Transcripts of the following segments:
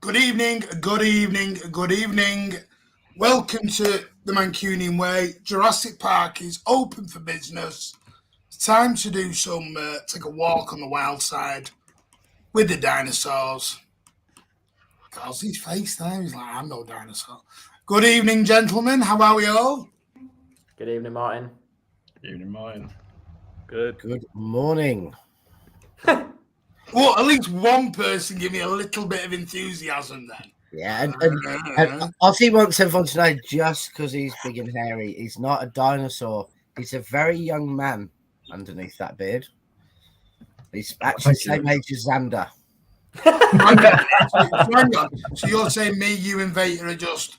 Good evening, good evening, good evening. Welcome to the Mancunian Way. Jurassic Park is open for business. It's time to do take a walk on the wild side with the dinosaurs. How's his face there? He's like, I'm no dinosaur. Good evening, gentlemen. How are we all? Good evening, Martin. Good evening, Martin. Good morning. Well, at least one person give me a little bit of enthusiasm then. Yeah, and Ozzy wants everyone to know just because he's big and hairy, he's not a dinosaur. He's a very young man underneath that beard. He's actually the same age as Xander. So you're saying me, you, and Vader are just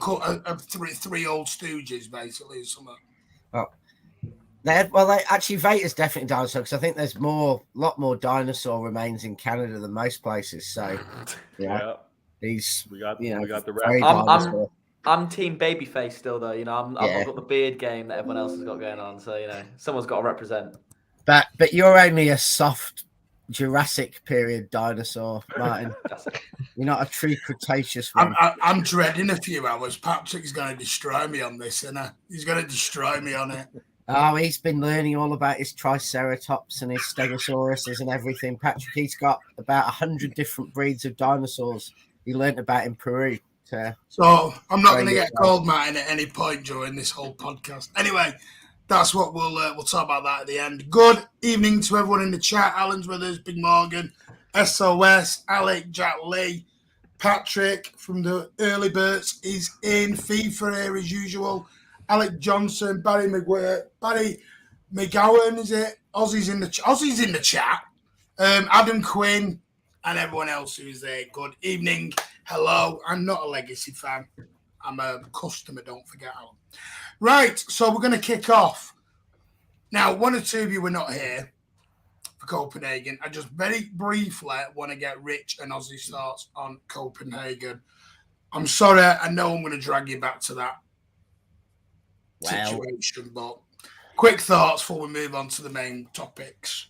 three old stooges, basically, or something? Actually, Vader's definitely dinosaur because I think there's a lot more dinosaur remains in Canada than most places. So, yeah. We got the rap. I'm team babyface still, though. I've got the beard game that everyone else has got going on. So someone's got to represent. But you're only a soft Jurassic period dinosaur, Martin. You're not a true Cretaceous one. I'm dreading a few hours. Patrick's going to destroy me on this, isn't he? He's going to destroy me on it. Oh, he's been learning all about his Triceratops and his Stegosauruses and everything. Patrick, he's got about 100 different breeds of dinosaurs he learned about in Peru. So I'm not going to get called Martin at any point during this whole podcast. Anyway, that's what we'll talk about that at the end. Good evening to everyone in the chat. Alan's with us, Big Morgan, SOS, Alec, Jack Lee, Patrick from the early birds is in FIFA here as usual. Alec Johnson, Barry McGowan, is it? Ozzy's in the chat. Adam Quinn and everyone else who's there. Good evening. Hello. I'm not a Legacy fan. I'm a customer, don't forget, Alan. Right, so we're going to kick off. Now, one or two of you were not here for Copenhagen. I just very briefly want to get Rich and Ozzy's thoughts on Copenhagen. I'm sorry, I know I'm going to drag you back to that situation, but quick thoughts before we move on to the main topics.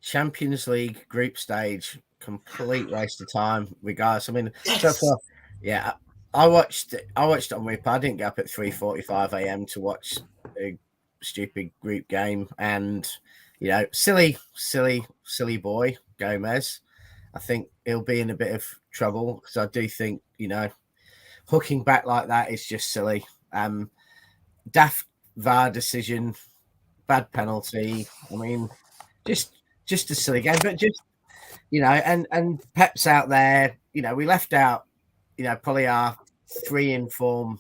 Champions League group stage, complete waste of time. Regardless, I mean, yes. I watched it on replay. I didn't get up at 3:45 a.m. to watch a stupid group game, and silly boy Gomez. I think he'll be in a bit of trouble because I do think hooking back like that is just silly. Daft VAR decision, bad penalty. I mean, just a silly game, but just and Pep's out there. We left out probably our 3 in form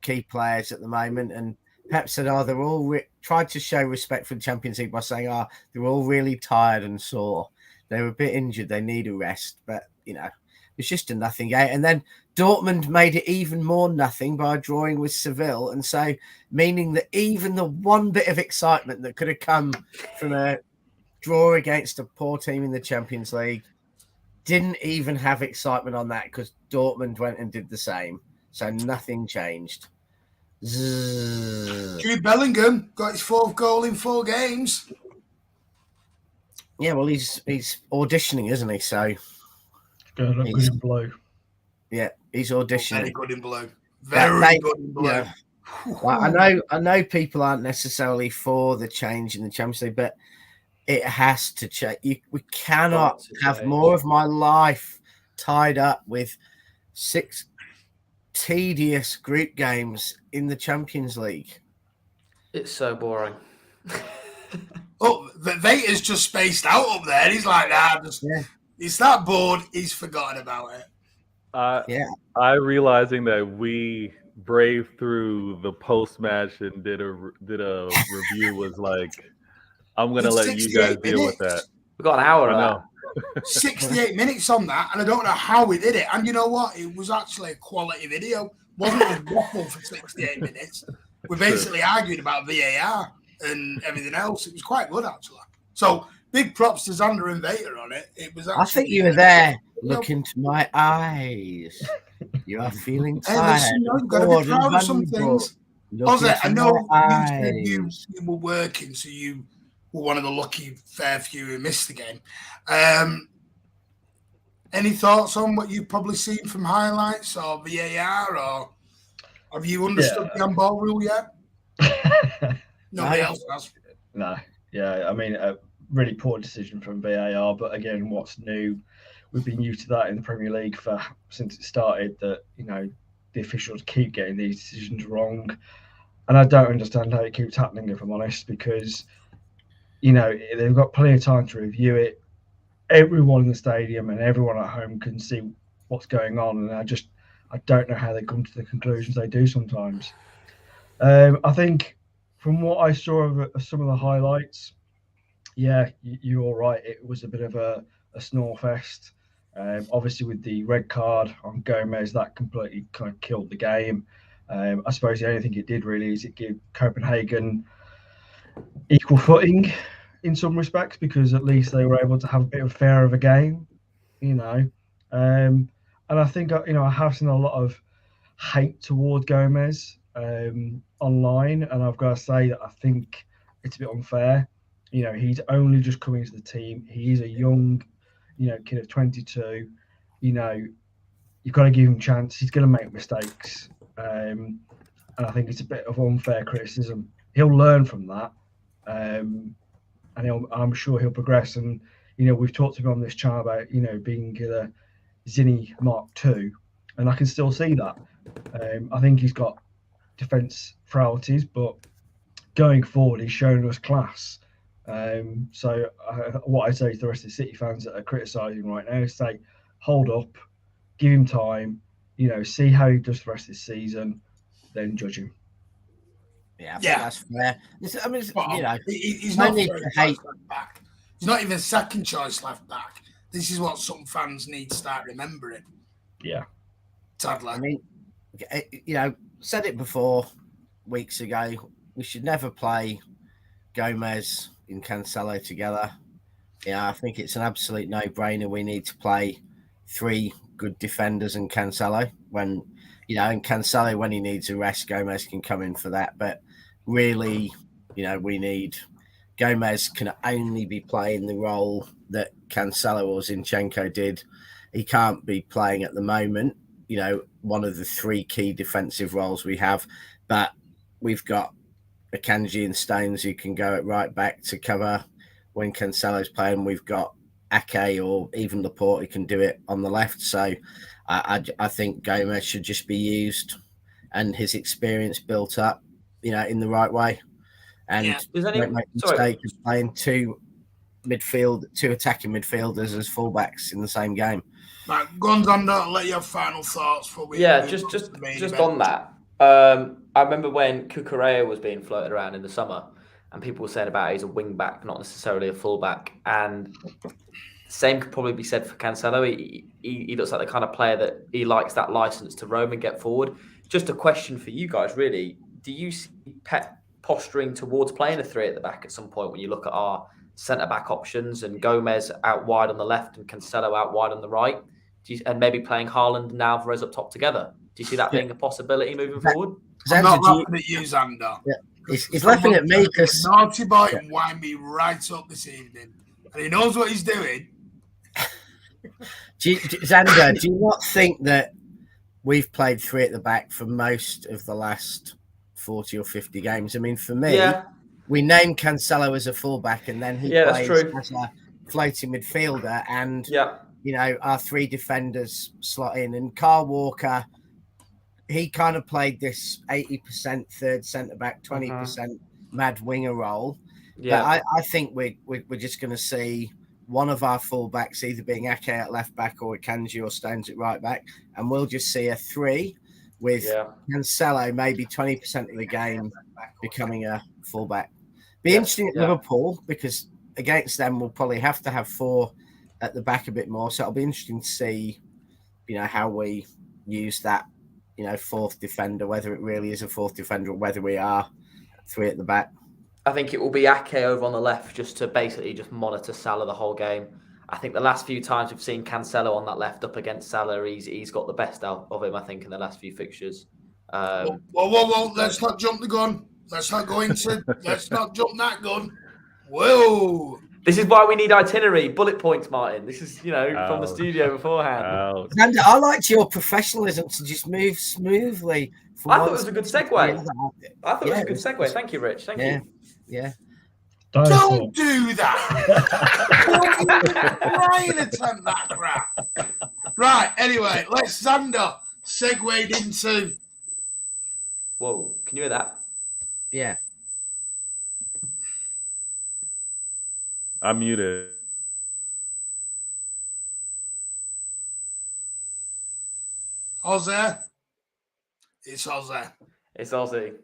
key players at the moment, and Pep said, they're all tried to show respect for the Champions League by saying, they're all really tired and sore. They're a bit injured. They need a rest, but it's just a nothing game. And then Dortmund made it even more nothing by drawing with Seville. And so meaning that even the one bit of excitement that could have come from a draw against a poor team in the Champions League didn't even have excitement on that because Dortmund went and did the same. So nothing changed. Jude Bellingham got his 4th goal in 4 games. Yeah, well, he's auditioning, isn't he? So good in blue. Yeah, he's auditioning. Very good in blue. Very good in blue. I know people aren't necessarily for the change in the Champions League, but it has to change. We cannot have more of my life tied up with 6 tedious group games in the Champions League. It's so boring. Vader's just spaced out up there. He's like, he's that bored, he's forgotten about it. I realizing that we braved through the post match and did a review was like, I'm gonna let you guys deal with that. We got an hour. I know. 68 minutes on that, and I don't know how we did it. And you know what? It was actually a quality video. Wasn't a waffle for 68 minutes. We basically argued about VAR and everything else. It was quite good, actually. So big props to Xander and Vader on it. It was. I think you were there. Look into my eyes. You are feeling tired. Hey, listen, you've got to be proud of some things. Ozzy, I know you were working, so you were one of the lucky fair few who missed the game. Any thoughts on what you've probably seen from highlights or VAR, or have you understood the handball rule yet? Nobody else has. No. Yeah, I mean, a really poor decision from VAR, but again, what's new? We've been used to that in the Premier League since it started, that, you know, the officials keep getting these decisions wrong. And I don't understand how it keeps happening, if I'm honest, because, you know, they've got plenty of time to review it. Everyone in the stadium and everyone at home can see what's going on, and I don't know how they come to the conclusions they do sometimes. I think from what I saw of some of the highlights, yeah, you're all right. It was a bit of a snore fest. Obviously, with the red card on Gomez, that completely kind of killed the game. I suppose the only thing it did really is it gave Copenhagen equal footing in some respects, because at least they were able to have a bit of fair of a game, you know. And I think, you know, I have seen a lot of hate towards Gomez online, and I've got to say that I think it's a bit unfair. You know, he's only just coming into the team. He's a young, you know, kid of 22. You know, you've got to give him a chance. He's going to make mistakes. And I think it's a bit of unfair criticism. He'll learn from that. And I'm sure he'll progress. And, you know, we've talked about on this channel about, you know, being the Zinni Mark II, and I can still see that. I think he's got defence frailties, but going forward, he's shown us class. So what I say to the rest of the City fans that are criticising right now is say, hold up, give him time, you know, see how he does the rest of the season, then judge him. Yeah, that's fair. I mean, you know, he's not left back. He's not even second choice left back. This is what some fans need to start remembering. Yeah. Sadly. I mean, you know, said it before weeks ago, we should never play Gomez and Cancelo together. Yeah, I think it's an absolute no-brainer. We need to play three good defenders and Cancelo when, you know, and Cancelo, when he needs a rest, Gomez can come in for that. But really, you know, Gomez can only be playing the role that Cancelo or Zinchenko did. He can't be playing at the moment, you know, one of the three key defensive roles we have. But we've got Akanji and Stones who can go at right back to cover when Cancelo's playing. We've got Ake or even Laporte who can do it on the left. So I think Gomez should just be used and his experience built up, you know, in the right way. And don't make the mistake of playing two attacking midfielders as fullbacks in the same game. Right, Gonzalo, I'll let you have final thoughts for we. Yeah, just on that. I remember when Cucurella was being floated around in the summer, and people were saying about he's a wing back, not necessarily a full back. And same could probably be said for Cancelo. He looks like the kind of player that he likes that license to roam and get forward. Just a question for you guys, really. Do you see Pep posturing towards playing a three at the back at some point when you look at our centre-back options and Gomez out wide on the left and Cancelo out wide on the right? And maybe playing Haaland and Alvarez up top together? Do you see that being a possibility moving forward? I'm not laughing at you, Xander. Yeah. He's laughing at me because naughty boy and wind me right up this evening. And he knows what he's doing. Xander, do you not think that we've played three at the back for most of the last 40 or 50 games? I mean, for me, we named Cancelo as a fullback and then he plays as a floating midfielder and, you know, our three defenders slot in. And Kyle Walker, he kind of played this 80% third centre-back, 20% mad winger role. Yeah. But I think we're just going to see one of our fullbacks either being Ake at left back or Akanji or Stones at right back. And we'll just see a three with Cancelo maybe 20% of the game becoming a fullback. Be interesting at Liverpool because against them we'll probably have to have four at the back a bit more. So it'll be interesting to see, you know, how we use that, you know, fourth defender, whether it really is a fourth defender or whether we are three at the back. I think it will be Ake over on the left just to basically just monitor Salah the whole game. I think the last few times we've seen Cancelo on that left up against Salah, he's got the best out of him, I think, in the last few fixtures. Whoa. Let's not jump the gun. Let's not go into... let's not jump that gun. Whoa. This is why we need itinerary, bullet points, Martin. This is, from the studio beforehand. And I liked your professionalism to just move smoothly. I thought it was a good segue. I thought it was a good segue. Thank you, Rich. Thank you. Yeah. Don't do that. Don't even try and attempt that crap. Right, anyway, let's Xander segued into. Whoa, can you hear that? Yeah. I'm muted. Ozzy. It's Ozzy. It's Ozzy.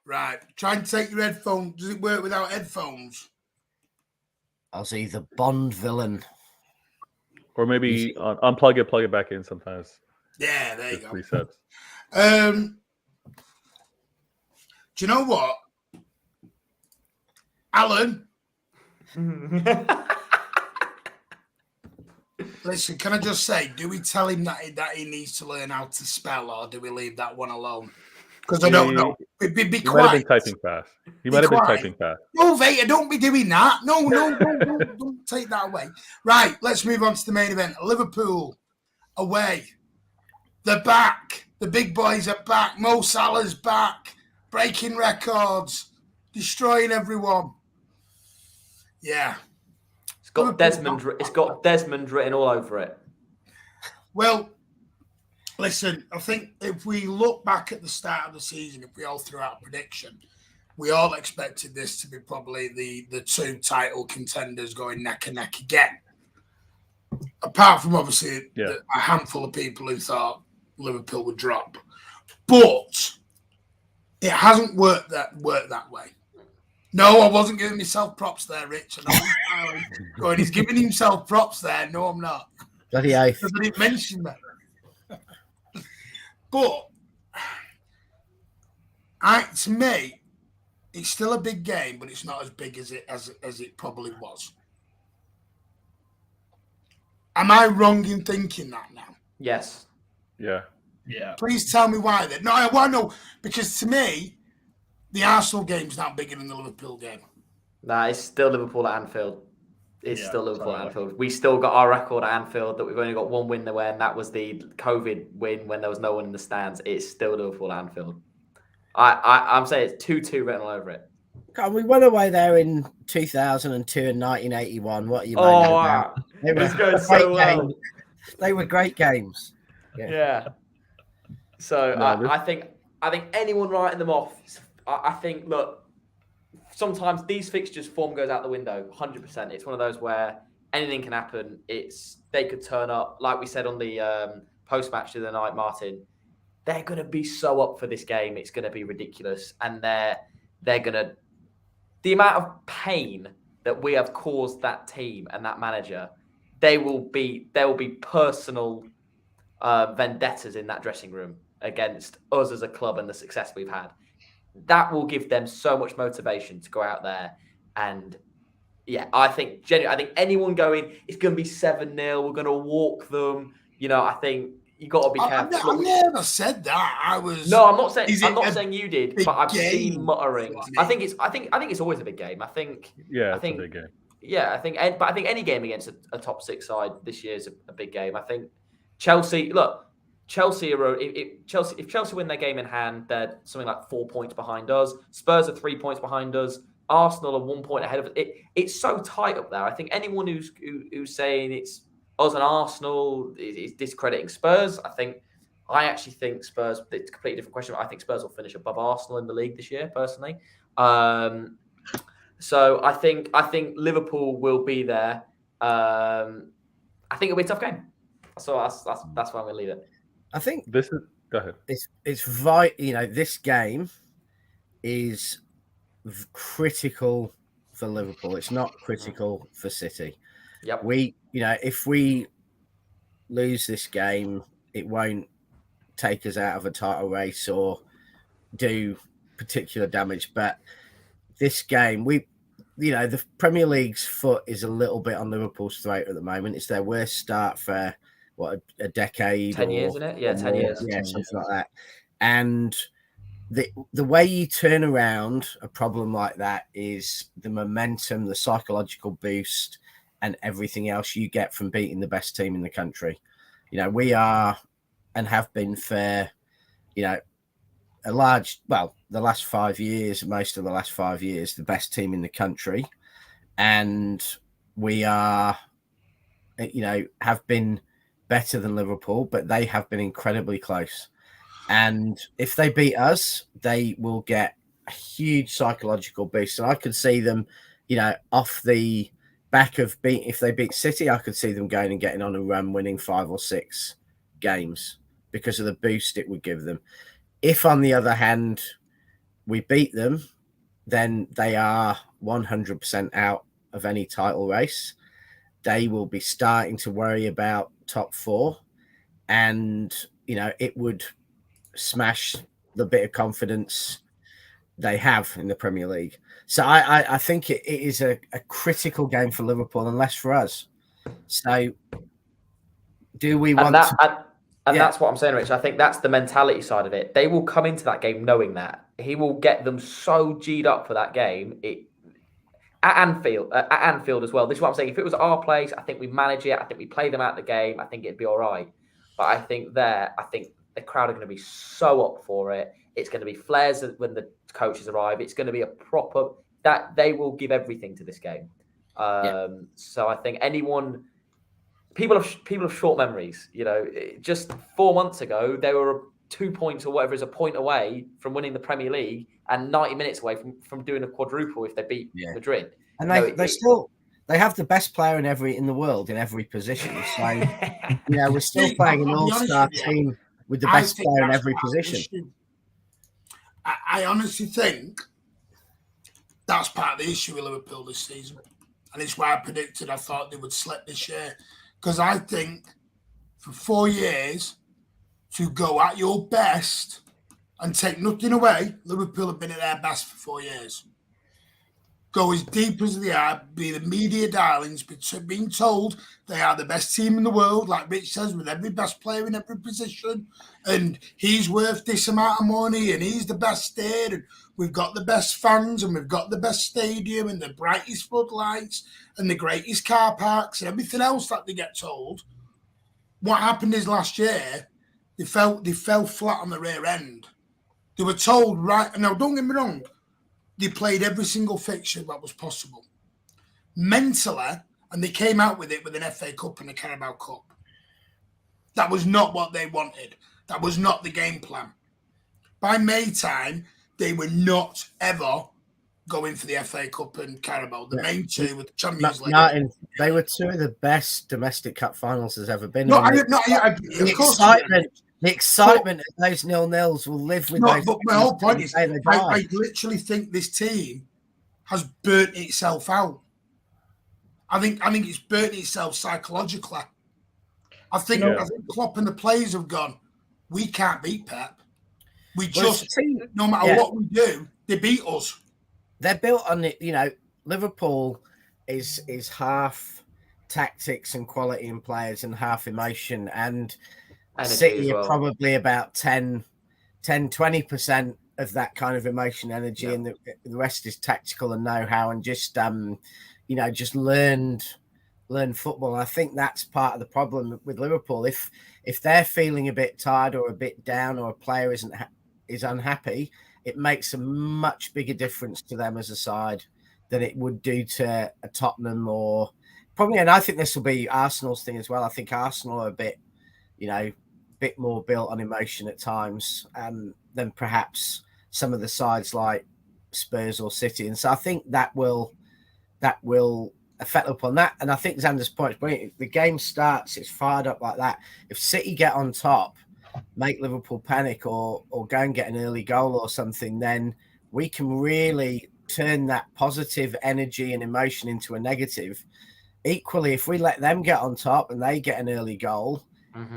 Right. Try and take your headphones. Does it work without headphones? Ozzy, the Bond villain. Or maybe unplug it, plug it back in sometimes. Yeah, there you go. Resets. Do you know what? Alan? Listen, can I just say, do we tell him that he needs to learn how to spell, or do we leave that one alone? Because I don't know. Be He quiet. might have been typing fast. No, Vader, don't be doing that. No, don't take that away. Right, let's move on to the main event. Liverpool away. They're back. The big boys are back. Mo Salah's back. Breaking records. Destroying everyone. Yeah. It's got Desmond written all over it. Well, listen, I think if we look back at the start of the season, if we all threw out a prediction, we all expected this to be probably the two title contenders going neck and neck again. Apart from obviously a handful of people who thought Liverpool would drop. But it hasn't worked that way. No, I wasn't giving myself props there, Rich. He's giving himself props there. No, I'm not. Bloody oath. I didn't mention that. But to me, it's still a big game, but it's not as big as it probably was. Am I wrong in thinking that now? Yes. Yeah. Please tell me why then. No, I want to know, because to me, the Arsenal game's not bigger than the Liverpool game. Nah, it's still Liverpool at Anfield. It's still Liverpool at Anfield. We still got our record at Anfield that we've only got one win there, and that was the COVID win when there was no one in the stands. It's still Liverpool at Anfield. I'm saying it's 2-2 written all over it. God, we went away there in 2002 and 1981. What are you? Wow. It's going so well. They were great games. Yeah. So I think anyone writing them off. I think, look, sometimes these fixtures form goes out the window. 100%. It's one of those where anything can happen. They could turn up, like we said on the post match of the night, Martin. They're going to be so up for this game. It's going to be ridiculous, and they're going to. The amount of pain that we have caused that team and that manager, there will be personal vendettas in that dressing room against us as a club and the success we've had. That will give them so much motivation to go out there. And I think anyone going, it's going to be 7-0. We're going to walk them. I think you got to be careful. I never said that. No, I'm not saying you did, but I've seen mutterings. I think it's always a big game. I think it's a big game. Yeah, I think any game against a top 6 side this year is a big game. I think Chelsea. Look. If Chelsea win their game in hand, they're something like 4 points behind us. Spurs are 3 points behind us. Arsenal are 1 point ahead of us. It's so tight up there. I think anyone who's saying it's us and Arsenal is discrediting Spurs. I actually think Spurs. It's a completely different question. But I think Spurs will finish above Arsenal in the league this year, personally. So I think Liverpool will be there. I think it'll be a tough game. So that's why I'm going to leave it. I think go ahead. It's right. This game is critical for Liverpool. It's not critical for City. Yep. If we lose this game, it won't take us out of a title race or do particular damage. But this game, the Premier League's foot is a little bit on Liverpool's throat at the moment. It's their worst start for a decade. 10 years, isn't it? Yeah, 10 years. Yeah, something like that. And the way you turn around a problem like that is the momentum, the psychological boost, and everything else you get from beating the best team in the country. You know, we are and have been for, you know, the last 5 years, most of the last 5 years, the best team in the country. And we are, you know, have been better than Liverpool, but they have been incredibly close. And if they beat us, they will get a huge psychological boost. And I could see them, you know, off the back of if they beat City, I could see them going and getting on a run, winning 5 or 6 games because of the boost it would give them. If, on the other hand, we beat them, then they are 100% out of any title race. They will be starting to worry about top 4. And, you know, it would smash the bit of confidence they have in the Premier League. So I think it is a critical game for Liverpool and less for us. So do we want to... And that's what I'm saying, Rich. I think that's the mentality side of it. They will come into that game knowing that. He will get them so G'd up for that game. At Anfield as well. This is what I'm saying. If it was our place, I think we manage it. I think we play them out of the game. I think it'd be all right. But I think the crowd are going to be so up for it. It's going to be flares when the coaches arrive. It's going to be a proper... that they will give everything to this game. So I think people have short memories. You know, just 4 months ago, they were 2 points or whatever is a point away from winning the Premier League and 90 minutes away from doing a quadruple if they beat Madrid. And they have the best player in the world in every position. So you know, we're still playing an all-star team with the best player in every position. I honestly think that's part of the issue with Liverpool this season. And it's why I thought they would slip this year. Because I think for 4 years to go at your best and take nothing away, Liverpool have been at their best for 4 years. Go as deep as they are, be the media darlings, being told they are the best team in the world, like Rich says, with every best player in every position, and he's worth this amount of money, and he's the best there, and we've got the best fans, and we've got the best stadium, and the brightest floodlights, and the greatest car parks, and everything else that they get told. What happened is last year, they fell flat on the rear end. They were told, right, now don't get me wrong, they played every single fixture that was possible. Mentally, and they came out with it with an FA Cup and a Carabao Cup. That was not what they wanted. That was not the game plan. By May time, they were not ever going for the FA Cup and Carabao. The main two with the Champions League. Martin, they were 2 of the best domestic cup finals there's ever been. The excitement of those 0-0s will live with those. But my whole point is, I literally think this team has burnt itself out. I think it's burnt itself psychologically. I think Klopp and the players have gone, we can't beat Pep. No matter what we do, they beat us. They're built on it. You know, Liverpool is half tactics and quality in players and half emotion, and City are probably about 10-20% of that kind of emotion, energy, and the rest is tactical and know-how and just just learned football. And I think that's part of the problem with Liverpool. If they're feeling a bit tired or a bit down, or a player is unhappy, it makes a much bigger difference to them as a side than it would do to a Tottenham or probably. And I think this will be Arsenal's thing as well. I think Arsenal are a bit more built on emotion at times than perhaps some of the sides like Spurs or City. And so I think that will affect upon that. And I think Xander's point is brilliant. The game starts, it's fired up like that. If City get on top, make Liverpool panic or go and get an early goal or something, then we can really turn that positive energy and emotion into a negative. Equally, if we let them get on top and they get an early goal,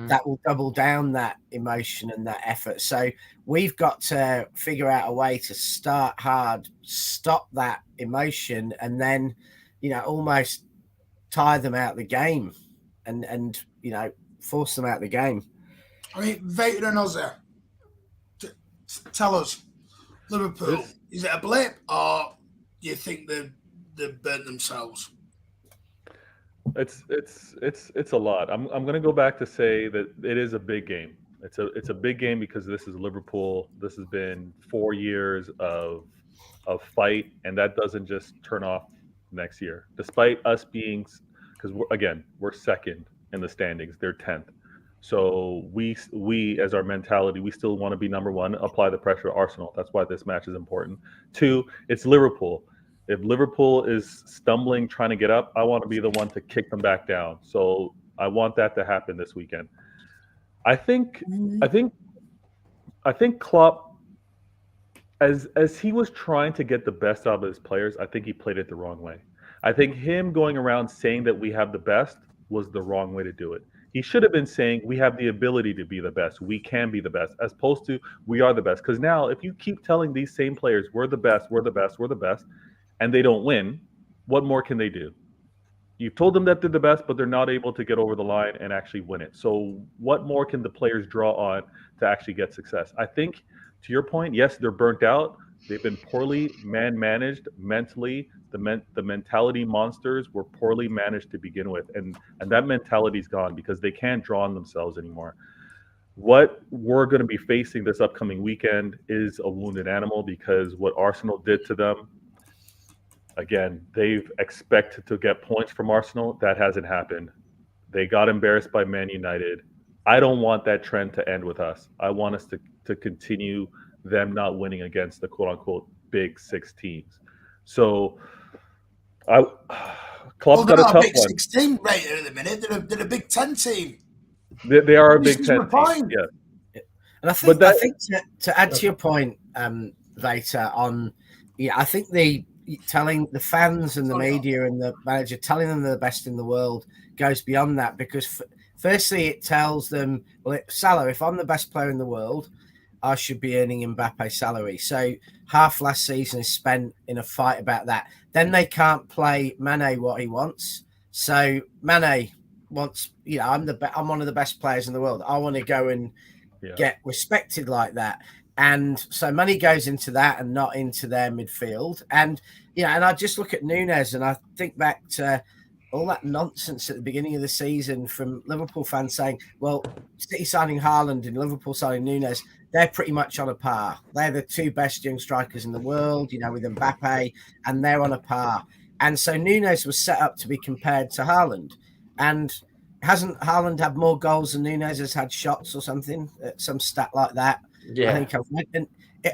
that will double down that emotion and that effort. So we've got to figure out a way to start hard, stop that emotion, and then, almost tire them out of the game and force them out of the game. I mean, Vader and Ozzy, tell us, Liverpool, is it a blip or do you think they've burnt themselves? It's a lot. I'm going to go back to say that it is a big game. It's a big game because this is Liverpool. This has been 4 years of fight, and that doesn't just turn off next year. Despite us being, because we're second in the standings. They're 10th. So we as our mentality, we still want to be number one. Apply the pressure to Arsenal. That's why this match is important. 2, it's Liverpool. If Liverpool is stumbling, trying to get up, I want to be the one to kick them back down. So I want that to happen this weekend. I think Klopp, as he was trying to get the best out of his players, I think he played it the wrong way. I think him going around saying that we have the best was the wrong way to do it. He should have been saying we have the ability to be the best. We can be the best, as opposed to we are the best. Because now, if you keep telling these same players we're the best, we're the best, we're the best, and they don't win, what more can they do? You've told them that they're the best, but they're not able to get over the line and actually win it. So what more can the players draw on to actually get success? I think, to your point, yes, they're burnt out. They've been poorly managed mentally. The mentality monsters were poorly managed to begin with, and that mentality's gone because they can't draw on themselves anymore. What we're going to be facing this upcoming weekend is a wounded animal because what Arsenal did to them, again, they've expected to get points from Arsenal. That hasn't happened. They got embarrassed by Man United. I don't want that trend to end with us. I want us to continue them not winning against the quote-unquote big 6 teams. So, Klopp's got a tough one. They're not a big 6 team rated at the minute. They're a big 10 team. They are a big 10 team. Yeah. And I think to add to your point, Vater, on I think telling the fans and the media and the manager, telling them they're the best in the world goes beyond that because firstly it tells them, well, Salah, if I'm the best player in the world, I should be earning Mbappe's salary. So half last season is spent in a fight about that. Then they can't play Mane what he wants. So Mane wants, I'm one of the best players in the world. I want to go and get respected like that. And so money goes into that and not into their midfield. And, and I just look at Núñez and I think back to all that nonsense at the beginning of the season from Liverpool fans saying, well, City signing Haaland and Liverpool signing Núñez, they're pretty much on a par. They're the 2 best young strikers in the world, with Mbappe, and they're on a par. And so Núñez was set up to be compared to Haaland. And hasn't Haaland had more goals than Núñez has had shots or something? Some stat like that. Yeah. I think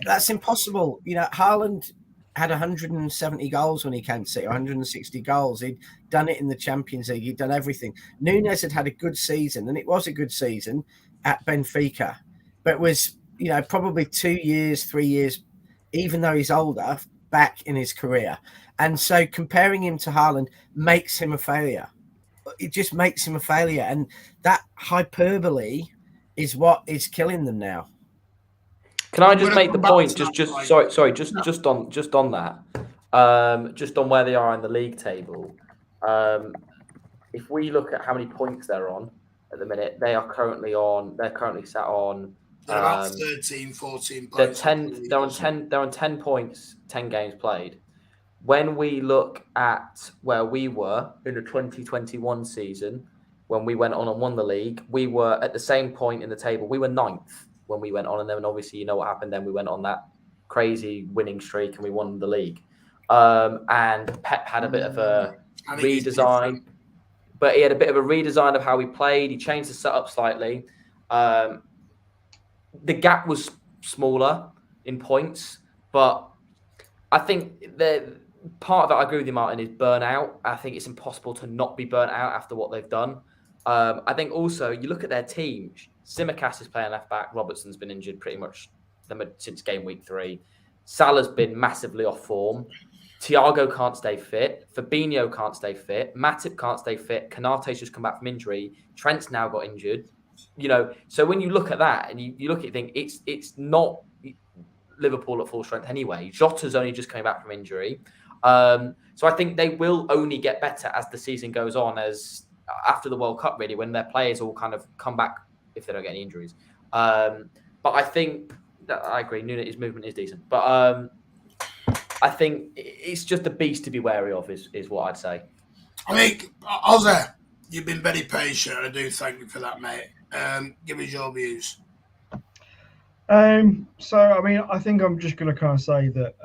that's impossible. Haaland had 170 goals when he came to City, 160 goals. He'd done it in the Champions League. He'd done everything. Núñez had a good season, and it was a good season at Benfica. But it was, probably 2 years, 3 years, even though he's older, back in his career. And so comparing him to Haaland makes him a failure. It just makes him a failure. And that hyperbole is what is killing them now. Can I just make the point? Just on that, just on where they are in the league table. If we look at how many points they're on at the minute, they're currently sat on. They're about 13, 14 points. They're on 10 points, 10 games played. When we look at where we were in the 2021 season, when we went on and won the league, we were at the same point in the table. We were 9th. When we went on, and then obviously you know what happened. Then we went on that crazy winning streak and we won the league. And Pep had a bit of a redesign, but he had a bit of a redesign of how he played. He changed the setup slightly. The gap was smaller in points, but I think the part of it, I agree with you, Martin, is burnout. I think it's impossible to not be burnt out after what they've done. I think also you look at their team. Tsimikas is playing left back. Robertson's been injured pretty much since game week 3. Salah's been massively off form. Thiago can't stay fit. Fabinho can't stay fit. Matip can't stay fit. Konate's just come back from injury. Trent's now got injured. So when you look at that and you look at it, think it's not Liverpool at full strength anyway. Jota's only just coming back from injury. So I think they will only get better as the season goes on, as after the World Cup, really, when their players all kind of come back if they don't get any injuries. But I think I agree. His movement is decent, but I think it's just a beast to be wary of. Is what I'd say. I mean, Ozzy, you've been very patient. I do thank you for that, mate. Give us your views. So, I mean, I think I'm just going to kind of say that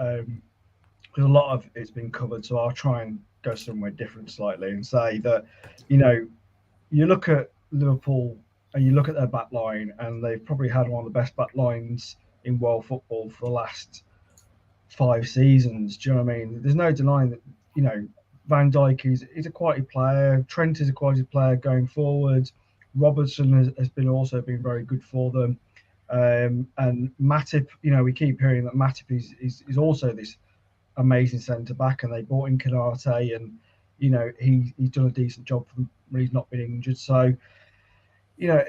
because a lot of it's been covered, so I'll try and go somewhere different slightly and say that, you look at Liverpool and you look at their back line, and they've probably had one of the best back lines in world football for the last 5 seasons. Do you know what I mean? There's no denying that, Van Dijk is a quality player. Trent is a quality player going forward. Robertson has also been very good for them. And Matip, we keep hearing that Matip is also this amazing centre back, and they brought in Canate, and he's done a decent job for them when he's not been injured. So, and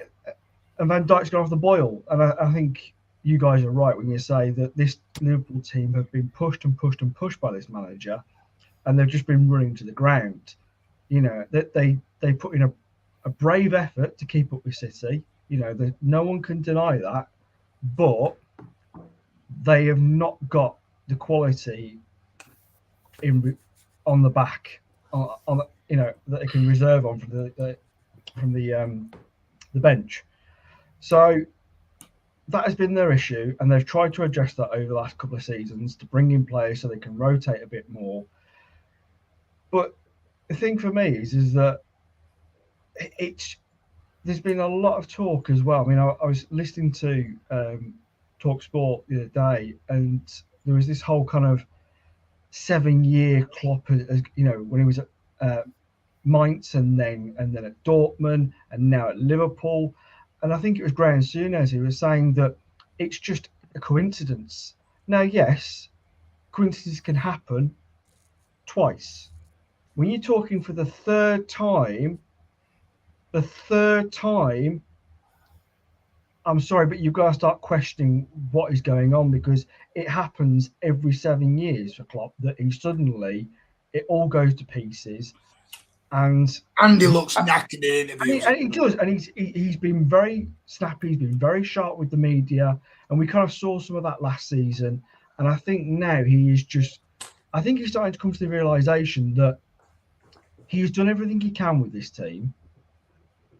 Van Dijk's gone off the boil, and I think you guys are right when you say that this Liverpool team have been pushed and pushed and pushed by this manager, and they've just been running to the ground. That they put in a brave effort to keep up with City. No one can deny that, but they have not got the quality on the back on that they can reserve on from the bench. So that has been their issue, and they've tried to address that over the last couple of seasons to bring in players so they can rotate a bit more. But the thing for me is that there's been a lot of talk as well. I mean, I was listening to Talk Sport the other day, and there was this whole kind of 7-year Klopp, when he was at Mainz and then at Dortmund and now at Liverpool. And I think it was Graham Souness who was saying that it's just a coincidence. Now, yes, coincidences can happen twice. When you're talking for the third time, I'm sorry, but you've got to start questioning what is going on, because it happens every 7 years for Klopp that it all goes to pieces. And Andy looks knackered in interviews. And he does, and he's been very snappy. He's been very sharp with the media, and we kind of saw some of that last season. And I think now he's starting to come to the realization that he's done everything he can with this team,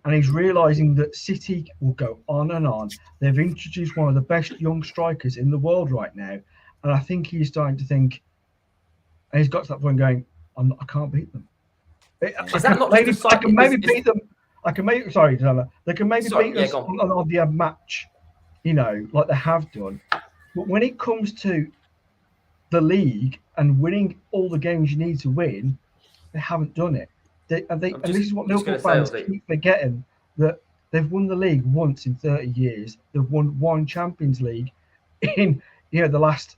and he's realizing that City will go on and on. They've introduced one of the best young strikers in the world right now, and I think he's starting to think, and he's got to that point going, I can't beat them. I can maybe beat them. They can maybe beat us on the match, like they have done. But when it comes to the league and winning all the games you need to win, they haven't done it. And this is what Liverpool fans keep forgetting, that they've won the league once in 30 years. They've won one Champions League in the last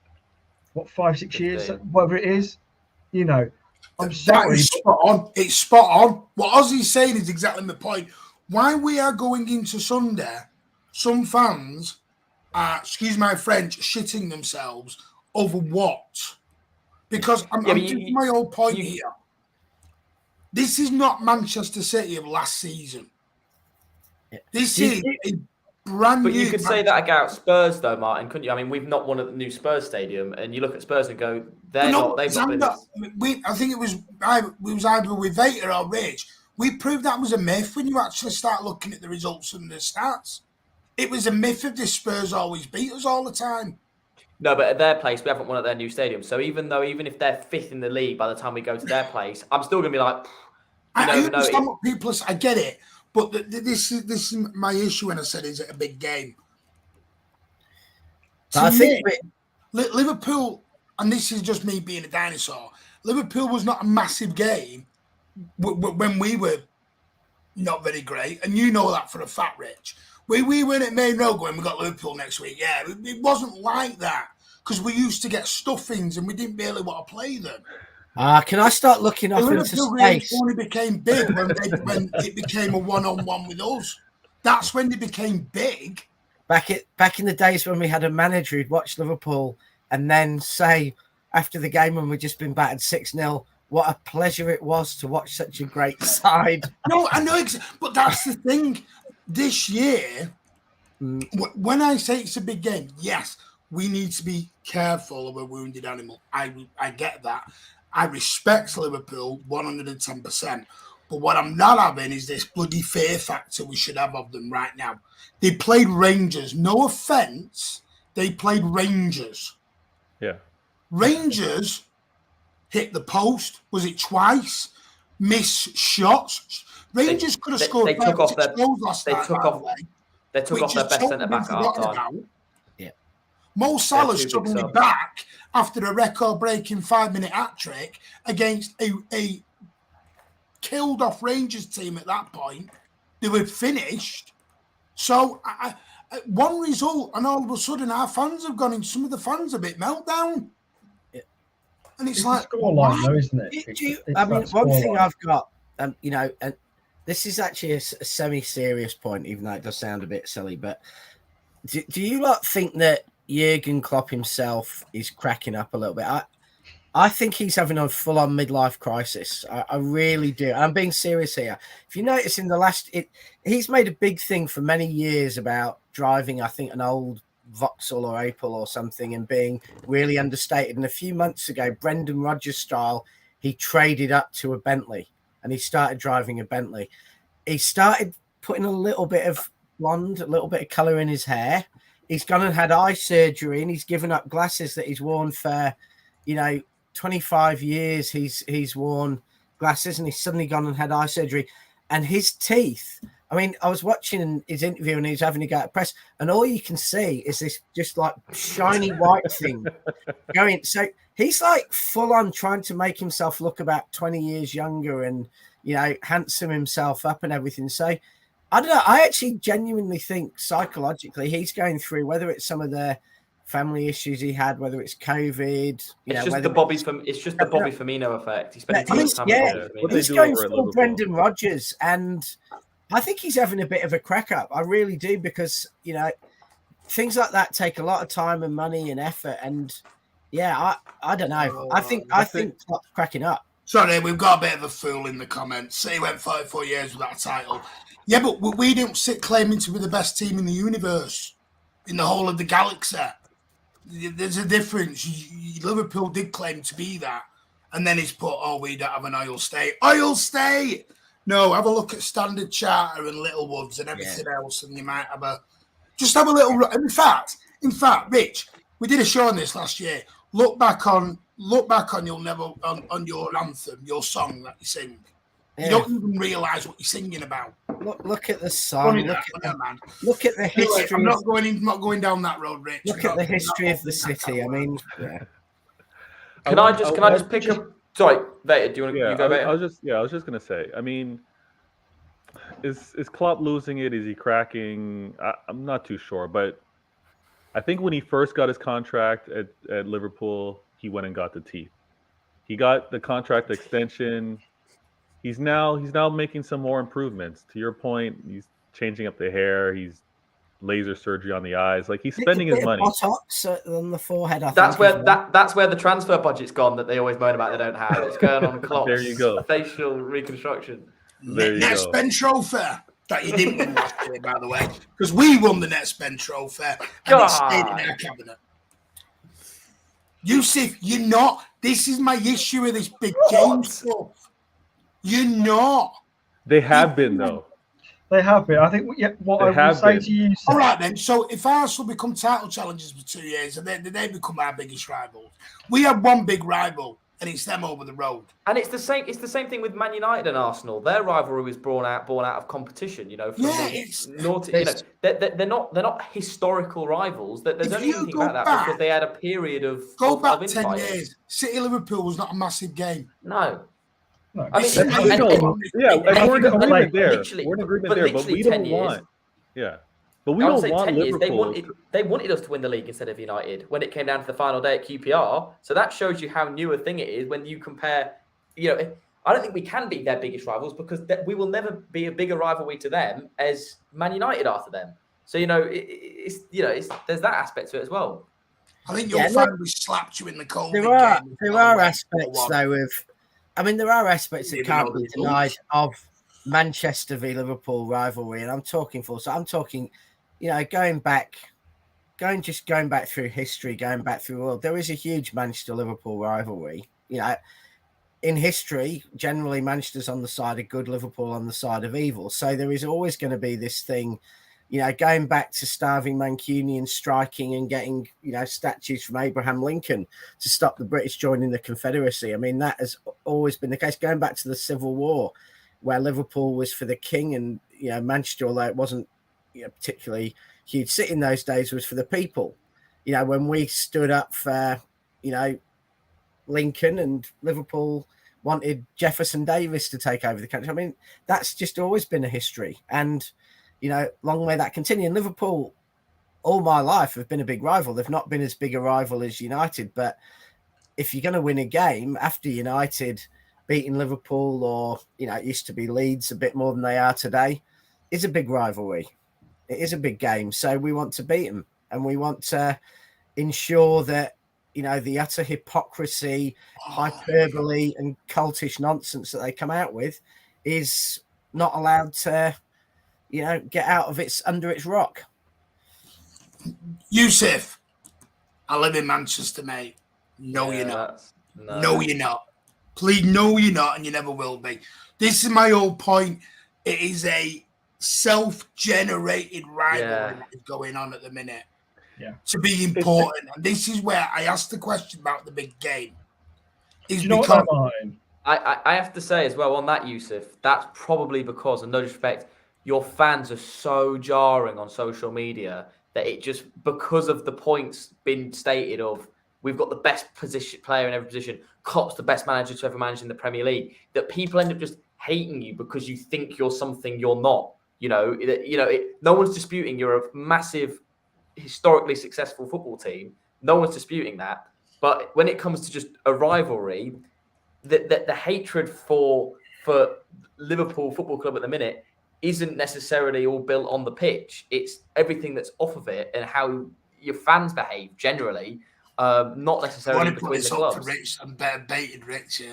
5-6 years, whatever it is. I'm sorry. That is spot on. It's spot on. What Ozzy's saying is exactly my point. Why we are going into Sunday, some fans are, excuse my French, shitting themselves over what? Because I'm giving my old point here. This is not Manchester City of last season. This is a brand new. But you could say that about Spurs, though, Martin, couldn't you? I mean, we've not won at the new Spurs stadium, and you look at Spurs and go, they've not been. I think it was either with Vader or Rich. We proved that was a myth when you actually start looking at the results and the stats. It was a myth of this Spurs always beat us all the time. No, but at their place, we haven't won at their new stadium. So even if they're 5th in the league by the time we go to their place, I'm still going to be like, I understand what people say. I get it. But this is my issue when I said, is it a big game? I think Liverpool, and this is just me being a dinosaur, Liverpool was not a massive game when we were not very great. And you know that for a fact, Rich. We went at Main Road going, we got Liverpool next week. Yeah, it wasn't like that because we used to get stuffings and we didn't really want to play them. Can I start looking off into space? Only became big when it became a one-on-one with us. That's when they became big. Back in the days when we had a manager who'd watch Liverpool and then say after the game when we'd just been battered 6-0, what a pleasure it was to watch such a great side. No, I know, but that's the thing. This year, When I say it's a big game, yes, we need to be careful of a wounded animal. I get that. I respect Liverpool 110%. But what I'm not having is this bloody fear factor we should have of them right now. They played Rangers. No offence. They played Rangers. Yeah. Rangers hit the post. Was it twice? Missed shots. Rangers could have scored 5 or 6 goals last night, by the way. They took off their best centre-back at half-time. Yeah. Mo Salah suddenly back after a record-breaking 5-minute hat-trick against a killed-off Rangers team at that point. They were finished. So, one result, and all of a sudden our fans have gone in. Some of the fans a bit meltdown. Yeah. And it's like... scoreline, though, isn't it? I mean, one thing I've got, and this is actually a semi-serious point, even though it does sound a bit silly, but do you not think that Jurgen Klopp himself is cracking up a little bit? I think he's having a full-on midlife crisis. I really do. I'm being serious here. If you notice in the he's made a big thing for many years about driving, I think, an old Vauxhall or Opel or something and being really understated. And a few months ago, Brendan Rodgers style, he traded up to a Bentley and he started driving a Bentley. He started putting a little bit of blonde, a little bit of colour in his hair. He's gone and had eye surgery and he's given up glasses that he's worn for, 25 years. He's worn glasses and he's suddenly gone and had eye surgery. And his teeth, I mean, I was watching his interview and he was having to go at press and all you can see is this just like shiny white thing going. So he's like full on trying to make himself look about 20 years younger and, handsome himself up and everything. So I don't know. I actually genuinely think psychologically he's going through, whether it's some of the family issues he had, whether it's COVID. It's just the Bobby Firmino effect. He's spending too much time with Bobby Firmino. He's going full Brendan Rodgers, and I think he's having a bit of a crack up. I really do, because things like that take a lot of time and money and effort. And I don't know. I think Klopp's cracking up. Sorry, we've got a bit of a fool in the comments. Say he went 44 years without a title. Yeah, but we didn't sit claiming to be the best team in the universe, in the whole of the galaxy. There's a difference. Liverpool did claim to be that. And then he's put, we don't have an oil state. Oil state! No, have a look at Standard Charter and Littlewoods and everything else, and you might have have a little... In fact, Rich, we did a show on this last year. Look back on You'll Never... on your anthem, your song that you sing. You don't even realise what you're singing about. Look at the song. Look at the history. I'm not going down that road, Rich. Look at the history of the city. I mean, Can I just pick up? Sorry, Vader, do you want to go, Vader? I was just gonna say. I mean, is Klopp losing it? Is he cracking? I'm not too sure, but I think when he first got his contract at Liverpool, he went and got the teeth. He got the contract extension. He's now making some more improvements. To your point, he's changing up the hair. He's laser surgery on the eyes. Like he's spending his money. Botox on the forehead. That's where the transfer budget's gone that they always moan about. They don't have. It's going on Klopp's There you go. Facial reconstruction. There you go. Netspend trophy that you didn't win last year, by the way, because we won the Netspend trophy and it stayed in our cabinet. Yusuf, you're not. This is my issue with this big game stuff. You're not. They have been, though. They have been. I think what I would say to you... All right, then. So if Arsenal become title challengers for 2 years and then they become our biggest rivals, we have one big rival and it's them over the road. And it's the same thing with Man United and Arsenal. Their rivalry was born out of competition, they're not historical rivals. There's only anything about that because they had a period of Go back 10 years. City Liverpool was not a massive game. No. No. I mean, we're in agreement there. We're in agreement there, but we don't want. Yeah, but we don't want Liverpool. They wanted us to win the league instead of United when it came down to the final day at QPR. So that shows you how new a thing it is when you compare. I don't think we can be their biggest rivals because we will never be a bigger rivalry to them as Man United are to them. So there's that aspect to it as well. I think you'll find we slapped you in the cold. There are aspects though of. I mean, there are aspects that can't be denied of Manchester v Liverpool rivalry, and I'm talking going back through history, going back through the world, there is a huge Manchester-Liverpool rivalry. In history, generally Manchester's on the side of good, Liverpool on the side of evil. So there is always going to be this thing, going back to starving Mancunian striking and getting, statues from Abraham Lincoln to stop the British joining the Confederacy. I mean, that has always been the case. Going back to the Civil War, where Liverpool was for the king and, Manchester, although it wasn't particularly huge city in those days, was for the people. When we stood up for, Lincoln, and Liverpool wanted Jefferson Davis to take over the country. I mean, that's just always been a history. And, long may that continue. And Liverpool, all my life, have been a big rival. They've not been as big a rival as United. But if you're going to win a game after United beating Liverpool, or, it used to be Leeds a bit more than they are today, is a big rivalry. It is a big game. So we want to beat them. And we want to ensure that, the utter hypocrisy, hyperbole, and cultish nonsense that they come out with is not allowed to, get out of under its rock. Yusuf, I live in Manchester, mate. No, you're not. No, you're not. Please, no, you're not, and you never will be. This is my whole point. It is a self-generated rivalry that is going on at the minute. Yeah. To be important. And this is where I asked the question about the big game. Is because I have to say as well on that, Yusuf, that's probably because, and no disrespect, your fans are so jarring on social media that it just, because of the points been stated of, we've got the best player in every position, Klopp's the best manager to ever manage in the Premier League, that people end up just hating you because you think you're something you're not. No one's disputing you're a massive, historically successful football team. No one's disputing that. But when it comes to just a rivalry, the hatred for Liverpool Football Club at the minute isn't necessarily all built on the pitch. It's everything that's off of it and how your fans behave generally, not necessarily between the clubs. For Rich, I'm better baited Rich,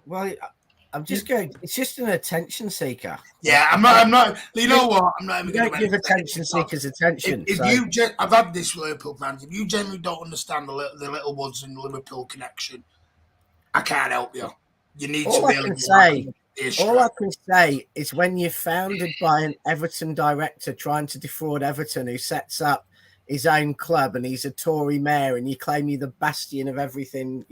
Well, I'm just going. It's just an attention seeker. Yeah, I'm not. You know what? I'm not even going to give attention seekers attention. I've had this with Liverpool fans. If you generally don't understand the little ones in the Liverpool connection, I can't help you. You need all to I really. All I can say is when you're founded by an Everton director trying to defraud Everton, who sets up his own club, and he's a Tory mayor, and you claim you're the bastion of everything,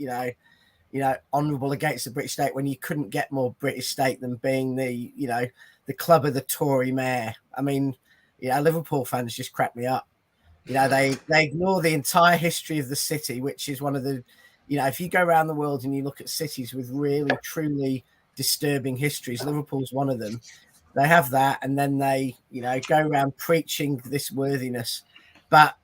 honourable against the British state, when you couldn't get more British state than being the club of the Tory mayor. I mean, Liverpool fans just crack me up. They ignore the entire history of the city, which is one of the, if you go around the world and you look at cities with really, truly disturbing histories, Liverpool's one of them. They have that, and then they, go around preaching this worthiness. But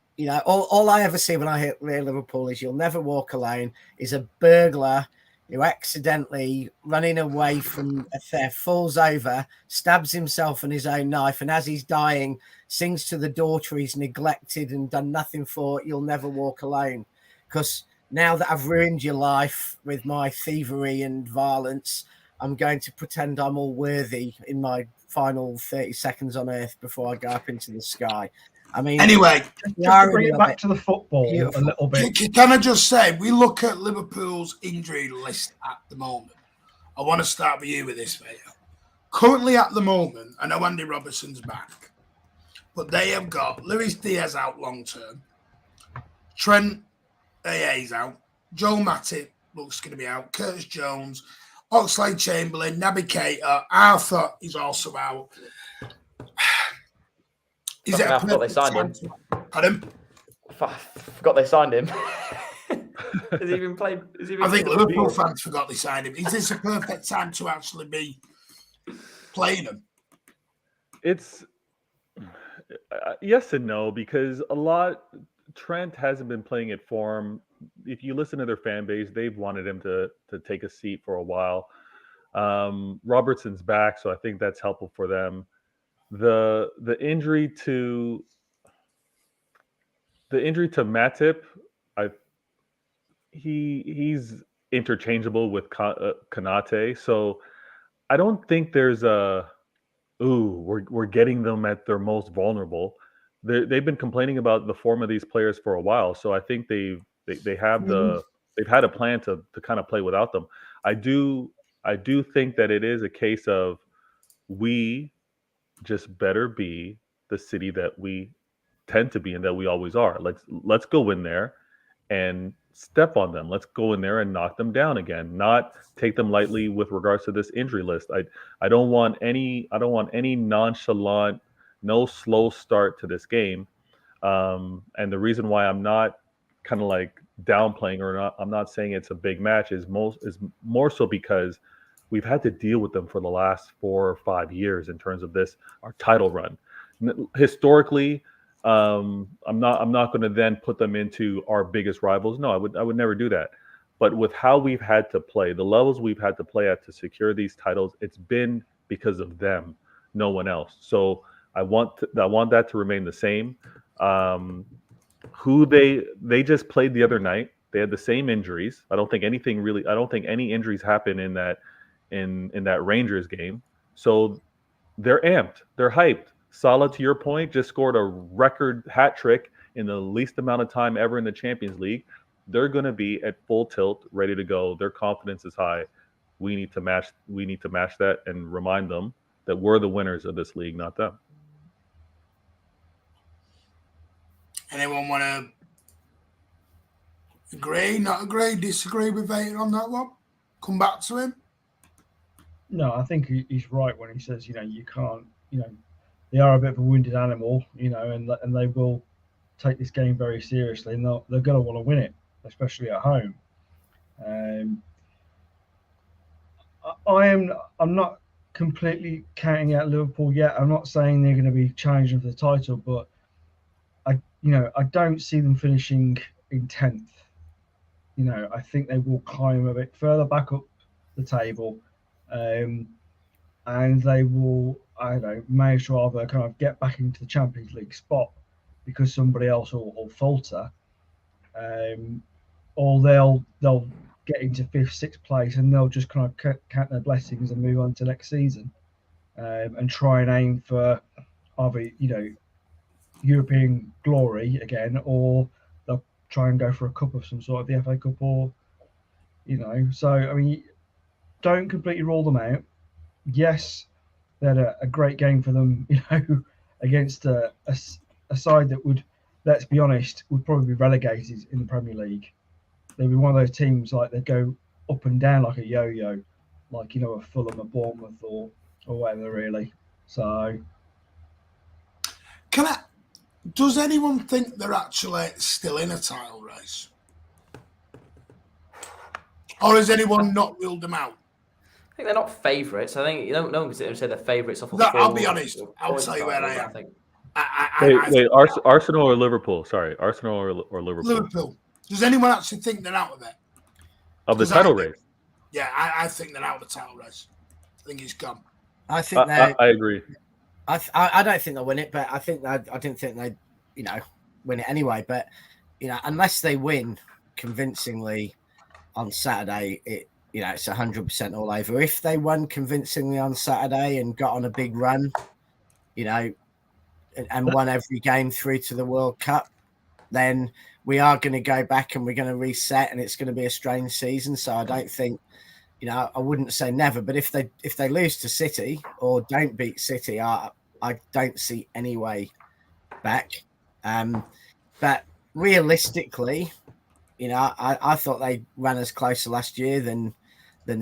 all I ever see when I hear Liverpool is "You'll never walk alone" is a burglar who accidentally, running away from a theft, falls over, stabs himself on his own knife, and as he's dying, sings to the daughter he's neglected and done nothing for, "You'll never walk alone." Because now that I've ruined your life with my thievery and violence, I'm going to pretend I'm all worthy in my final 30 seconds on Earth before I go up into the sky. I mean, anyway, just to bring it back to the football a little bit. Can I just say, we look at Liverpool's injury list at the moment. I want to start with you with this, mate. Currently at the moment, I know Andy Robertson's back, but they have got Luis Diaz out long term. Trent AA's out. Joe Matip looks going to be out. Curtis Jones, Oxlade-Chamberlain, Naby Keita, Arthur is also out. I forgot they signed him. Pardon? I forgot they signed him. Has he even played? I think Liverpool fans forgot they signed him. Is this a perfect time to actually be playing him? It's yes and no, because Trent hasn't been playing at form. If you listen to their fan base, they've wanted him to take a seat for a while. Robertson's back, so I think that's helpful for them. The injury to Matip, he's interchangeable with Konate, so I don't think there's we're getting them at their most vulnerable. they've been complaining about the form of these players for a while. So I think they've had a plan to kind of play without them. I do think that it is a case of we just better be the city that we tend to be and that we always are. Let's go in there and step on them. Let's go in there and knock them down again. Not take them lightly with regards to this injury list. I don't want any nonchalant, no slow start to this game. And the reason why I'm not kind of like downplaying or not, I'm not saying it's a big match is more so because we've had to deal with them for the last 4 or 5 years in terms of our title run. Historically, I'm not going to then put them into our biggest rivals. No, I would never do that. But with how we've had to play, the levels we've had to play at to secure these titles, it's been because of them, no one else. So I want that to remain the same. Who they just played the other night, they had the same injuries. I don't think any injuries happen in that Rangers game. So they're amped, they're hyped. Salah, to your point, just scored a record hat trick in the least amount of time ever in the Champions League. They're going to be at full tilt, ready to go. Their confidence is high. We need to match that and remind them that we're the winners of this league, not them. Anyone want to agree, not agree, disagree with Vader on that one? Come back to him? No, I think he's right when he says, you can't, they are a bit of a wounded animal, and they will take this game very seriously, and they're going to want to win it, especially at home. I'm not completely counting out Liverpool yet. I'm not saying they're going to be challenging for the title, but I don't see them finishing in 10th. I think they will climb a bit further back up the table, and they will, may as well kind of get back into the Champions League spot because somebody else will falter, or they'll get into 5th, 6th place and they'll just kind of count their blessings and move on to next season, and try and aim for either European glory again, or they'll try and go for a cup of some sort of the FA Cup, or So I mean, don't completely rule them out. Yes, they had a great game for them, against a side that would, let's be honest, would probably be relegated in the Premier League. They'd be one of those teams like they go up and down like a yo-yo, like a Fulham, a Bournemouth, or whatever, really. So, does anyone think they're actually still in a title race, or has anyone not ruled them out? I think they're not favourites. I think no one can sit there and say they're favourites off of I'll be honest. I'll tell you where I am. Wait, Arsenal or Liverpool? Sorry, Arsenal or Liverpool? Liverpool. Does anyone actually think they're out of it? Of the title race? Yeah, I think they're out of the title race. I think it's gone. I think I agree. I don't think they'll win it, but I didn't think they'd win it anyway. But unless they win convincingly on Saturday, it's 100% all over. If they won convincingly on Saturday and got on a big run, and won every game through to the World Cup, then we are going to go back and we're going to reset, and it's going to be a strange season. So I don't think, I wouldn't say never, but if they lose to City or don't beat City, I don't see any way back. But realistically, I thought they ran us closer last year than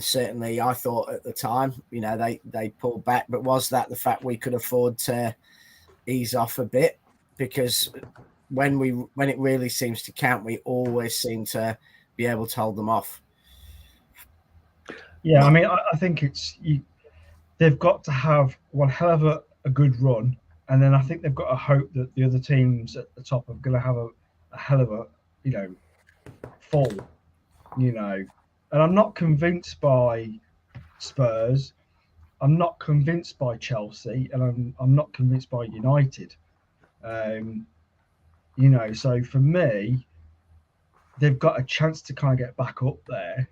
certainly I thought at the time. They pulled back, but was that the fact we could afford to ease off a bit? Because when it really seems to count, we always seem to be able to hold them off. Yeah, I mean, I think they've got to have one hell of a good run, and then I think they've got to hope that the other teams at the top are going to have a hell of a fall, and I'm not convinced by Spurs, I'm not convinced by Chelsea, and I'm not convinced by United. So for me, they've got a chance to kind of get back up there,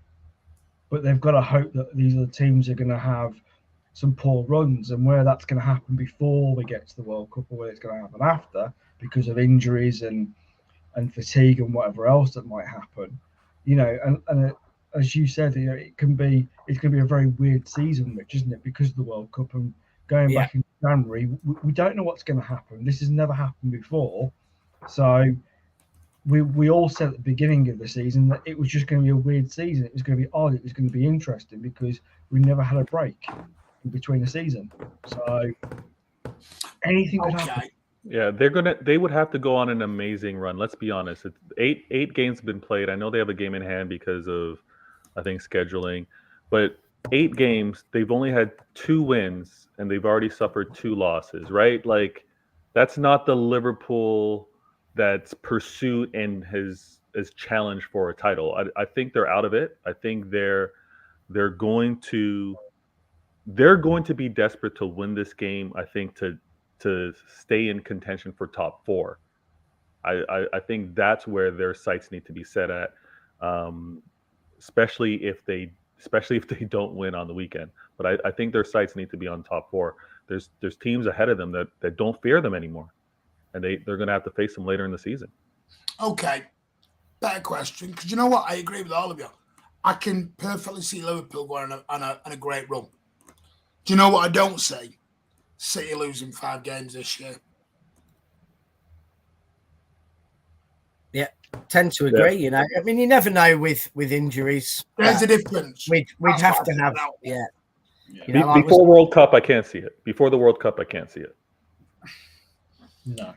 but they've got to hope that these other teams are going to have some poor runs, and where that's going to happen before we get to the World Cup or where it's going to happen after because of injuries and fatigue and whatever else that might happen, and as you said, it's going to be a very weird season, Rich, isn't it? Because of the World Cup and going back in January, we don't know what's going to happen. This has never happened before, so we all said at the beginning of the season that it was just going to be a weird season. It was going to be odd. It was going to be interesting because we never had a break in between the season. So anything could happen. Yeah, they would have to go on an amazing run. Let's be honest. It's eight games have been played. I know they have a game in hand because of, I think, scheduling, but 8 games, they've only had 2 wins and they've already suffered 2 losses, right? Like, that's not the Liverpool that's pursuit and has challenged for a title. I think they're out of it. I think they're going to be desperate to win this game. I think to stay in contention for top 4. I think that's where their sights need to be set at, especially if they don't win on the weekend. But I think their sights need to be on top 4. There's teams ahead of them that don't fear them anymore, and they're going to have to face them later in the season. Okay, better question, because you know what? I agree with all of you. I can perfectly see Liverpool going on a great run. Do you know what I don't see? City losing 5 games this year. Yeah, tend to agree. You know, I mean, you never know with injuries. There's a difference. We'd have to have. Yeah. You know, before World Cup, I can't see it. Before the World Cup, I can't see it. No.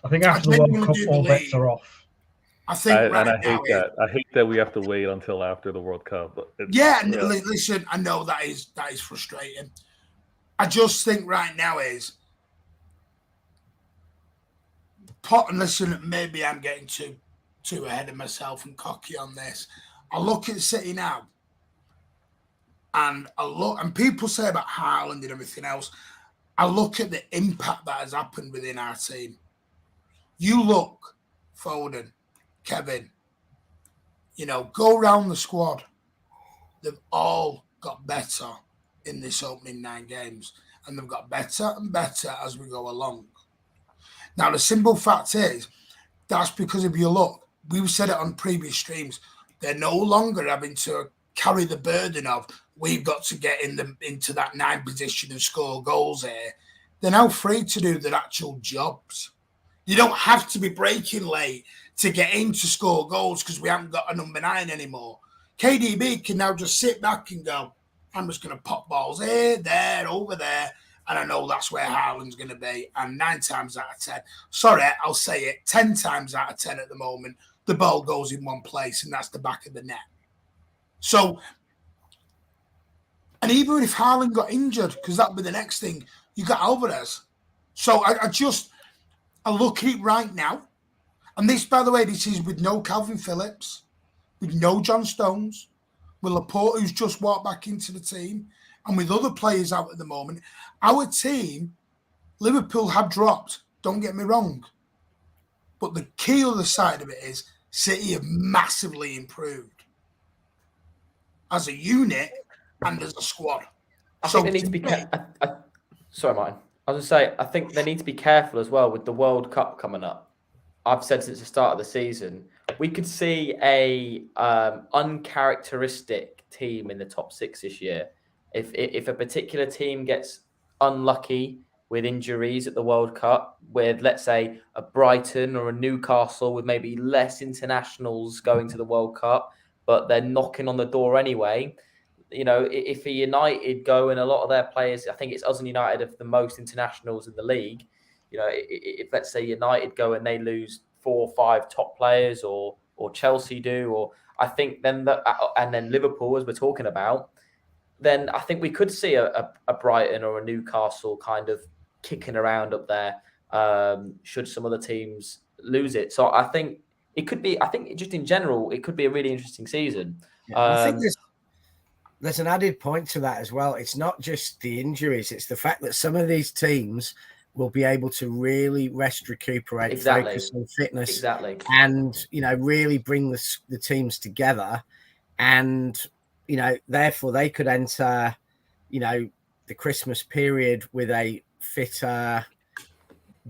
I think after the World Cup, all bets are off. I think, I hate that. I hate that we have to wait until after the World Cup. Listen, I know that is frustrating. I just think right now is, and listen, maybe I'm getting too ahead of myself and cocky on this. I look at City now, and people say about Haaland and everything else. I look at the impact that has happened within our team. You look, Foden, Kevin, go around the squad. They've all got better in this opening 9 games, and they've got better and better as we go along. Now, the simple fact is, that's because if you look, we've said it on previous streams, they're no longer having to carry the burden of, we've got to get into that 9 position and score goals here. They're now free to do their actual jobs. You don't have to be breaking late to get in to score goals because we haven't got a number 9 anymore. KDB can now just sit back and go, I'm just going to pop balls here, there, over there, and I know that's where Haaland's going to be. And 9 times out of 10, sorry, I'll say it, 10 times out of 10 at the moment, the ball goes in one place, and that's the back of the net. So, and even if Haaland got injured, because that would be the next thing, you got Alvarez. So I look at it right now, and this, by the way, this is with no Calvin Phillips, with no John Stones, with Laporte, who's just walked back into the team, and with other players out at the moment. Our team, Liverpool have dropped, don't get me wrong. But the key other side of it is City have massively improved as a unit and as a squad. I think they need to be sorry, Martin. I was going to say, I think they need to be careful as well with the World Cup coming up. I've said since the start of the season, we could see a uncharacteristic team in the top 6 this year. If a particular team gets unlucky with injuries at the World Cup, with, let's say, a Brighton or a Newcastle with maybe less internationals going to the World Cup, but they're knocking on the door anyway. If a United go and a lot of their players, I think it's us and United have the most internationals in the league. If let's say United go and they lose 4 or 5 top players, or Chelsea do, or I think then and then Liverpool, as we're talking about, then I think we could see a Brighton or a Newcastle kind of kicking around up there. Should some other teams lose it, so I think it could be. I think just in general, it could be a really interesting season. I think there's an added point to that as well. It's not just the injuries; it's the fact that some of these teams will be able to really rest, recuperate, focus on fitness, and really bring the teams together, and therefore they could enter the Christmas period with a fitter,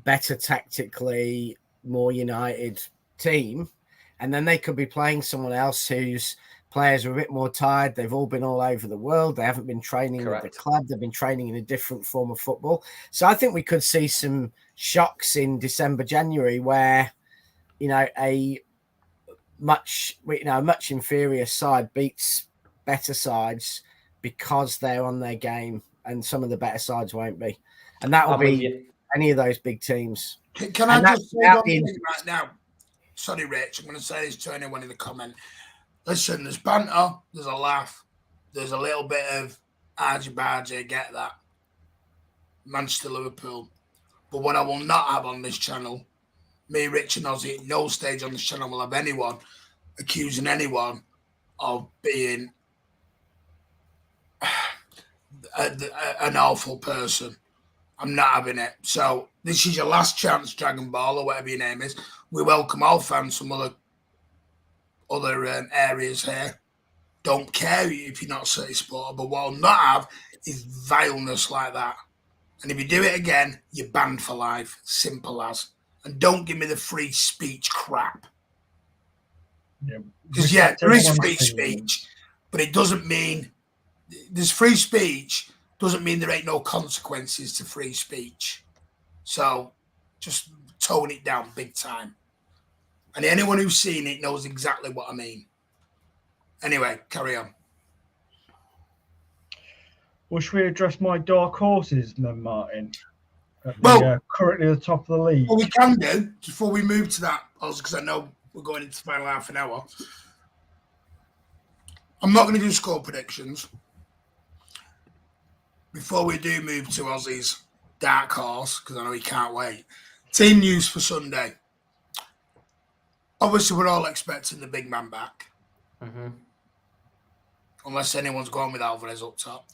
better tactically, more united team, and then they could be playing someone else whose players are a bit more tired. They've all been all over the world. They haven't been training with the club. They've been training in a different form of football. So I think we could see some shocks in December, January, where a much inferior side beats better sides because they're on their game, and some of the better sides won't be, and that will be any of those big teams. Can I just say one thing right now? Sorry, Rich, I'm going to say this to anyone in the comment. Listen, there's banter, there's a laugh, there's a little bit of argy-bargy, get that. Manchester, Liverpool. But what I will not have on this channel, me, Rich and Ozzy, at no stage on this channel will have anyone accusing anyone of being an awful person. I'm not having it. So this is your last chance, Dragon Ball, or whatever your name is. We welcome all fans from other areas here. Don't care if you're not a City supporter, but what I'll not have is vileness like that. And if you do it again, you're banned for life. Simple as. And don't give me the free speech crap. Because, there is free speech, but it doesn't mean there's free speech, doesn't mean there ain't no consequences to free speech. So just tone it down big time. And anyone who's seen it knows exactly what I mean. Anyway, carry on. Well, should we address my dark horses then, Martin? Currently at the top of the league. Well, we can do, before we move to that, because I know we're going into the final half an hour. I'm not going to do score predictions. Before we do move to Ozzy's dark horse, because I know he can't wait. Team news for Sunday. Obviously, we're all expecting the big man back. Mm-hmm. Unless anyone's going with Alvarez up top.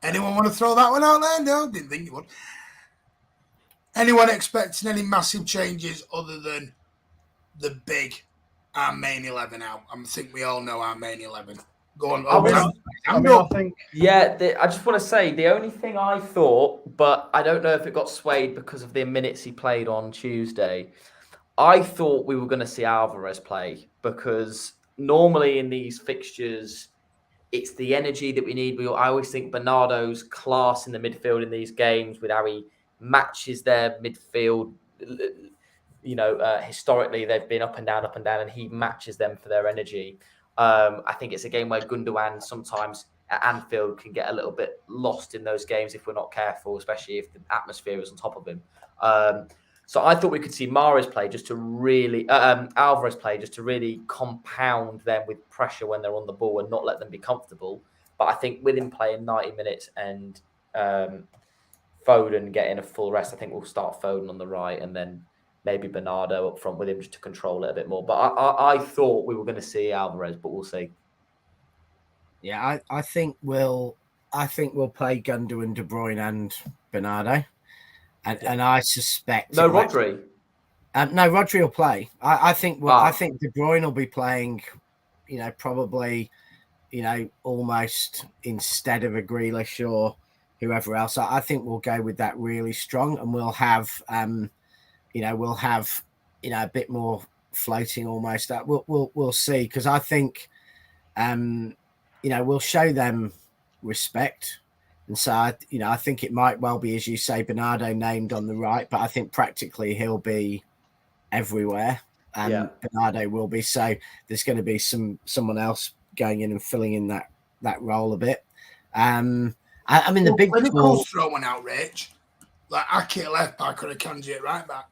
Anyone want to throw that one out there? No, didn't think you would. Anyone expecting any massive changes other than the big, our main 11 out? I think we all know our main 11. Go on. I think. Yeah, I just want to say the only thing I thought, but I don't know if it got swayed because of the minutes he played on Tuesday. I thought we were going to see Alvarez play because normally in these fixtures, it's the energy that we need. I always think Bernardo's class in the midfield in these games with how he matches their midfield. Historically, they've been up and down, and he matches them for their energy. I think it's a game where Gundogan sometimes at Anfield can get a little bit lost in those games if we're not careful, especially if the atmosphere is on top of him. So I thought we could see Alvarez play just to really compound them with pressure when they're on the ball and not let them be comfortable. But I think with him playing 90 minutes and Foden getting a full rest, I think we'll start Foden on the right and then maybe Bernardo up front with him just to control it a bit more. But I thought we were going to see Alvarez, but we'll see. Yeah, I think we'll play Gundogan, De Bruyne, and Bernardo, and I suspect Rodri. No, Rodri will play. I think De Bruyne will be playing. Probably, almost instead of a Grealish or whoever else. I think we'll go with that really strong, and we'll have a bit more floating almost. That we'll see, because I think we'll show them respect, and so I think it might well be, as you say, Bernardo named on the right, but I think practically he'll be everywhere, and Bernardo will be. So there's going to be someone else going in and filling in that role a bit. The big clinical throwing out, Rich, like Aki at left back or a Kanji at right back.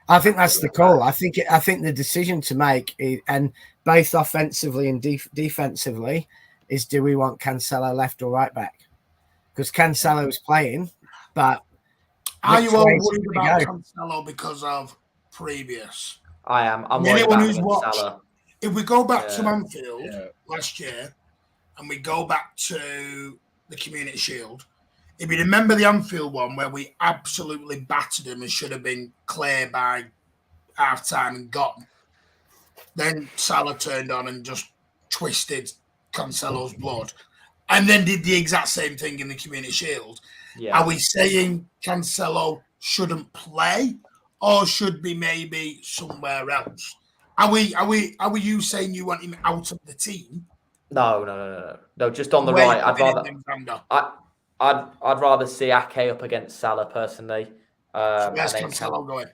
I think that's the call. I think the decision to make, and both offensively and defensively, is do we want Cancelo left or right back? Because Cancelo is playing, but are you all worried about Cancelo because of previous? I am. I'm worried about Cancelo. If we go back to Anfield last year, and we go back to the Community Shield, if you remember the Anfield one where we absolutely battered him and should have been clear by half-time and gone, then Salah turned on and just twisted Cancelo's blood. and then did the exact same thing in the Community Shield. Yeah. Are we saying Cancelo shouldn't play, or should be maybe somewhere else? Are you saying you want him out of the team? No. Just on the Where right. you putting him, Van der? I'd rather see Ake up against Salah personally. So where's and then Cancelo going?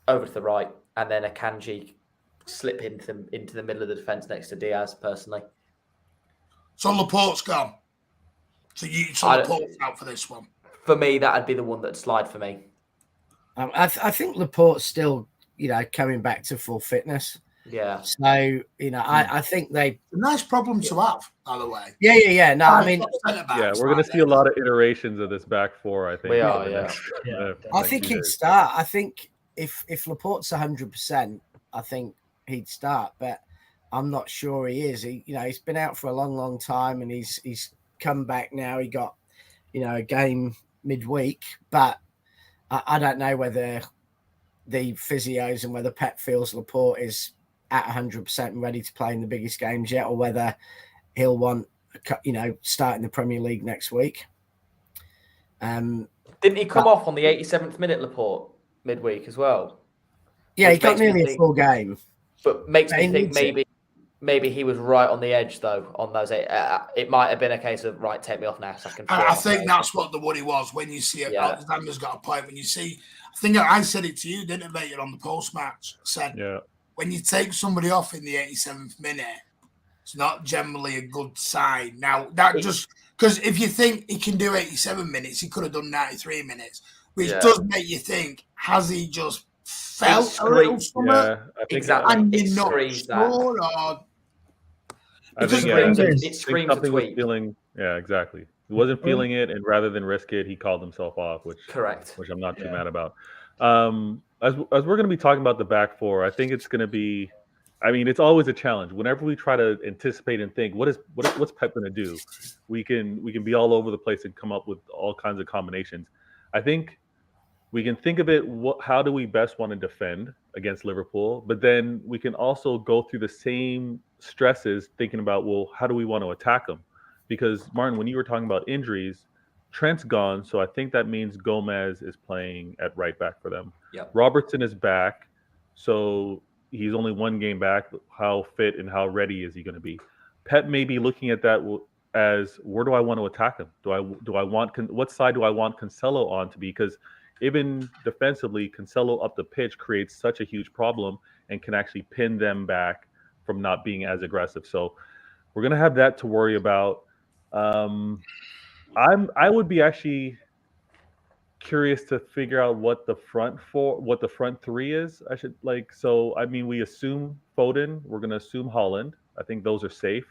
over to the right, and then Akanji slip into the middle of the defence next to Diaz personally. So Laporte's gone. So Laporte's out for this one. For me, that'd be the one that'd slide for me. I think Laporte's still, coming back to full fitness. Yeah. So, I think they... A nice problem to have, by the way. Yeah. No, I mean... Yeah, we're going to see a lot of iterations of this back four, I think. We are, yeah. I think he'd start. I think if Laporte's 100%, I think he'd start. But I'm not sure he is. He's been out for a long, long time, and he's come back now. He got, a game midweek. But I don't know whether the physios and whether Pep feels Laporte is at 100% and ready to play in the biggest games yet, or whether he'll want, starting the Premier League next week. Didn't he come off on the 87th minute, Laporte, midweek as well? Yeah, he got nearly a full game. But makes me think maybe he was right on the edge, though, on those. It might have been a case of, right, take me off now so I can... I think that's what the worry was when you see it. Yeah. Alexander's got a point. When you see... I think I said it to you, didn't I, Baker, on the post-match? I said, when you take somebody off in the 87th minute, it's not generally a good sign. Now, that just... Because if you think he can do 87 minutes, he could have done 93 minutes, which does make you think, has he just felt a little something? Yeah, I think exactly. And you're not sure, or... I think it screams something was feeling. Yeah, exactly. He wasn't feeling it, and rather than risk it, he called himself off, which I'm not too mad about. As we're going to be talking about the back four, I think it's going to be. I mean, it's always a challenge. Whenever we try to anticipate and think, what's Pep going to do? We can be all over the place and come up with all kinds of combinations. I think we can think of it. How do we best want to defend against Liverpool? But then we can also go through the same stresses, thinking about, well, how do we want to attack them? Because Martin, when you were talking about injuries, Trent's gone, so I think that means Gomez is playing at right back for them. Yep. Robertson is back, so he's only one game back. How fit and how ready is he going to be? Pep may be looking at that as, where do I want to attack him? Do I want what side do I want Cancelo on to be? Because even defensively, Cancelo up the pitch creates such a huge problem and can actually pin them back from not being as aggressive. So we're going to have that to worry about. I would be actually curious to figure out what the front three is. I mean, we assume Foden. We're going to assume Haaland. I think those are safe.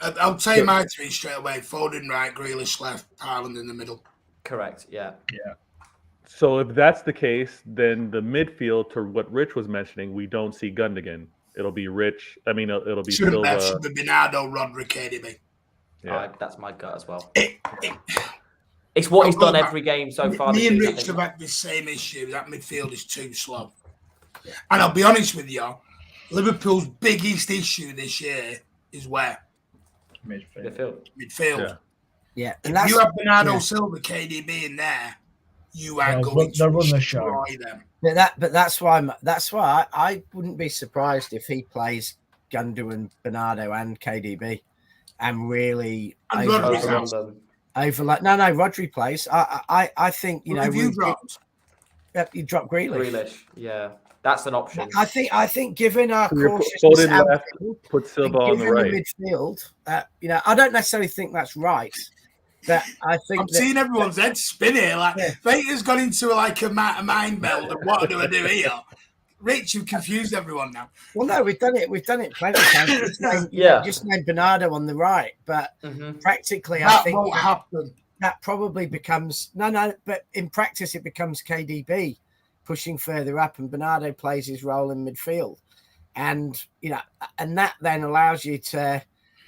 I'll tell you my three straight away. Foden right, Grealish left, Haaland in the middle. Correct, yeah. So if that's the case, then the midfield, to what Rich was mentioning, we don't see Gundogan. It'll be Rich. I mean, it'll be Silva. Should be Bernardo, Rodri, KDB. Yeah, that's my gut as well. It's what he's done every game so far. Me and Rich have had the same issue. That midfield is too slow. And I'll be honest with you, Liverpool's biggest issue this year is where? Midfield. Yeah. And if you have Bernardo Silva, KDB in there, you are going to destroy them. But that's why I wouldn't be surprised if he plays Gundogan, Bernardo, and KDB, and really overlap. No, Rodri plays. I think you dropped. You dropped Grealish. Yeah, that's an option. I think given our cautiousness left, put Silva on the right. Midfield, I don't necessarily think that's right. But I think I'm seeing everyone's head spin here. Vader's gone into a mind meld of what do I do here? Rich, you've confused everyone now. Well, no, we've done it plenty of times. Just named Bernardo on the right, but practically, that I think won't happen. That probably becomes but in practice it becomes KDB pushing further up, and Bernardo plays his role in midfield, and that then allows you to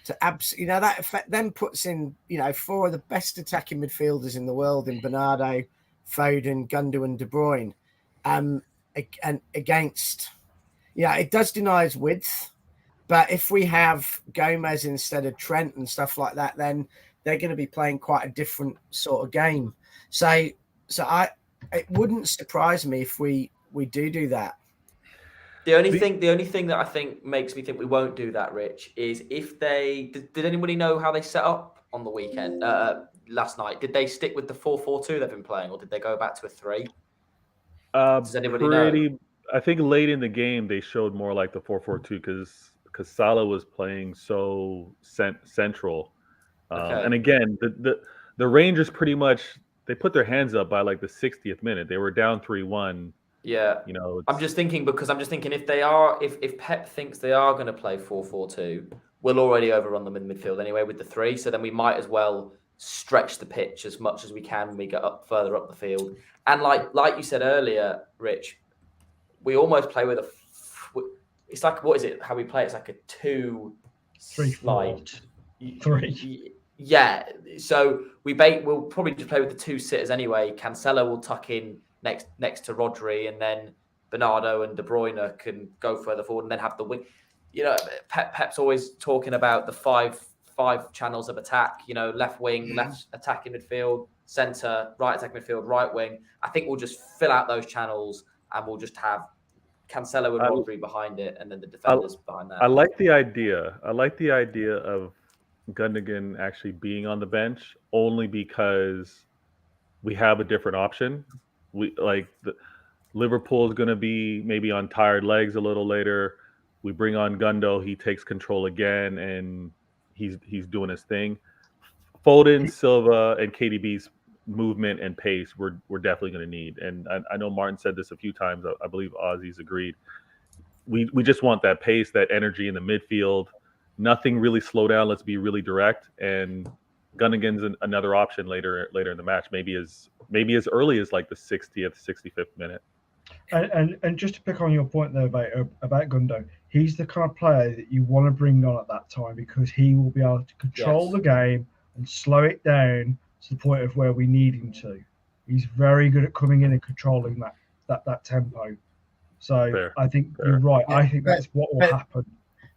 that effect then puts in four of the best attacking midfielders in the world in Bernardo, Foden, Gundogan, De Bruyne, and against it does deny his width, But if we have Gomez instead of Trent and stuff like that, then they're going to be playing quite a different sort of game. So it wouldn't surprise me if we do that. The only thing that I think makes me think we won't do that, Rich, is if they did anybody know how they set up on the weekend last night? Did they stick with the 4-4-2 they've been playing, or did they go back to a 3? Does anybody know? I think late in the game they showed more like the 4-4-2 because Salah was playing so central. Okay. And again, the Rangers pretty much they put their hands up by like the 60th minute. They were down 3-1. Yeah, you know. I'm just thinking if Pep thinks they are going to play 4-4-2, we'll already overrun them in midfield anyway with the 3. So then we might as well stretch the pitch as much as we can when we get further up the field. And like you said earlier, Rich, we almost play with it's like, what is it? How we play? It's like a 2-3. Yeah. So we'll probably just play with the 2 sitters anyway. Cancelo will tuck in next to Rodri, and then Bernardo and De Bruyne can go further forward and then have the wing. You know, Pep's always talking about the five channels of attack. You know, left wing, left attacking midfield, centre, right attacking midfield, right wing. I think we'll just fill out those channels and we'll just have Cancelo and Rodri behind it, and then the defenders behind that. I like the idea. Of Gundogan actually being on the bench only because we have a different option. Liverpool is going to be maybe on tired legs a little later. We bring on Gundo, he takes control again, and he's doing his thing. Foden, Silva, and KDB's movement and pace we're definitely going to need. And I know Martin said this a few times. I believe Ozzy's agreed. We just want that pace, that energy in the midfield. Nothing really slow down. Let's be really direct. And Gundogan's another option later in the match, maybe as early as like the 60th, 65th minute. And just to pick on your point there about Gundo, he's the kind of player that you want to bring on at that time because he will be able to control the game and slow it down to the point of where we need him to. He's very good at coming in and controlling that tempo. So fair. I think you're right. Yeah, I think that's what will happen.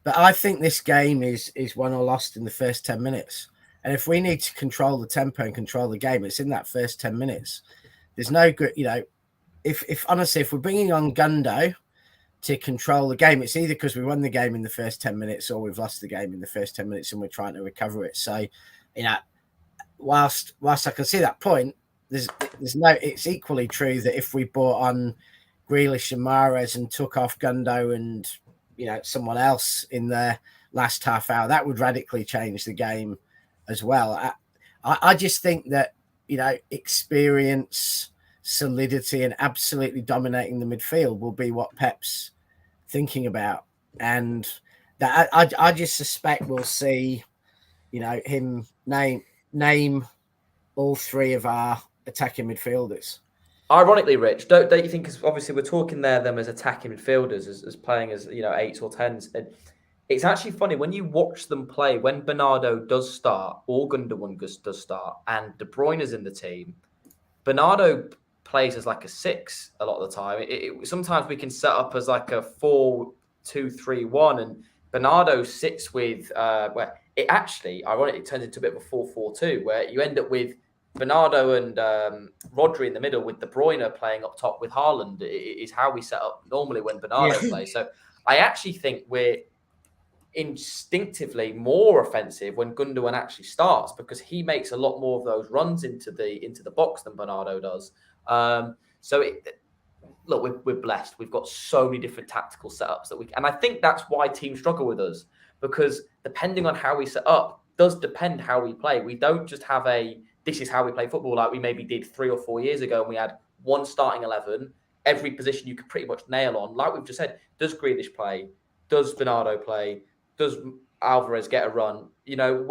But I think this game is won or lost in the first 10 minutes. And if we need to control the tempo and control the game, it's in that first 10 minutes. There's no good, you know, if honestly, if we're bringing on Gundo to control the game, it's either because we won the game in the first 10 minutes or we've lost the game in the first 10 minutes and we're trying to recover it. So, you know, whilst I can see that point, it's equally true that if we brought on Grealish and Mahrez and took off Gundo and, you know, someone else in the last half hour, that would radically change the game as well. I just think that, you know, experience, solidity, and absolutely dominating the midfield will be what Pep's thinking about, and that I just suspect we'll see, you know, him name all 3 of our attacking midfielders. Ironically, Rich, don't you think? Because obviously we're talking them as attacking midfielders, as playing as, you know, 8s or 10s. And it's actually funny when you watch them play. When Bernardo does start, or Gundogan does start, and De Bruyne is in the team, Bernardo plays as like a 6 a lot of the time. Sometimes we can set up as like a 4-2-3-1, and Bernardo sits with where it actually, ironically, turns into a bit of a 4-4-2, where you end up with Bernardo and Rodri in the middle, with De Bruyne playing up top with Haaland. Is how we set up normally when Bernardo plays. So I actually think we're instinctively more offensive when Gundogan actually starts, because he makes a lot more of those runs into the box than Bernardo does. Look, we're blessed. We've got so many different tactical setups and I think that's why teams struggle with us, because depending on how we set up does depend how we play. We don't just have this is how we play football like we maybe did 3 or 4 years ago, and we had one starting 11, every position you could pretty much nail on. Like we've just said, does Grealish play? Does Bernardo play? Does Alvarez get a run? You know,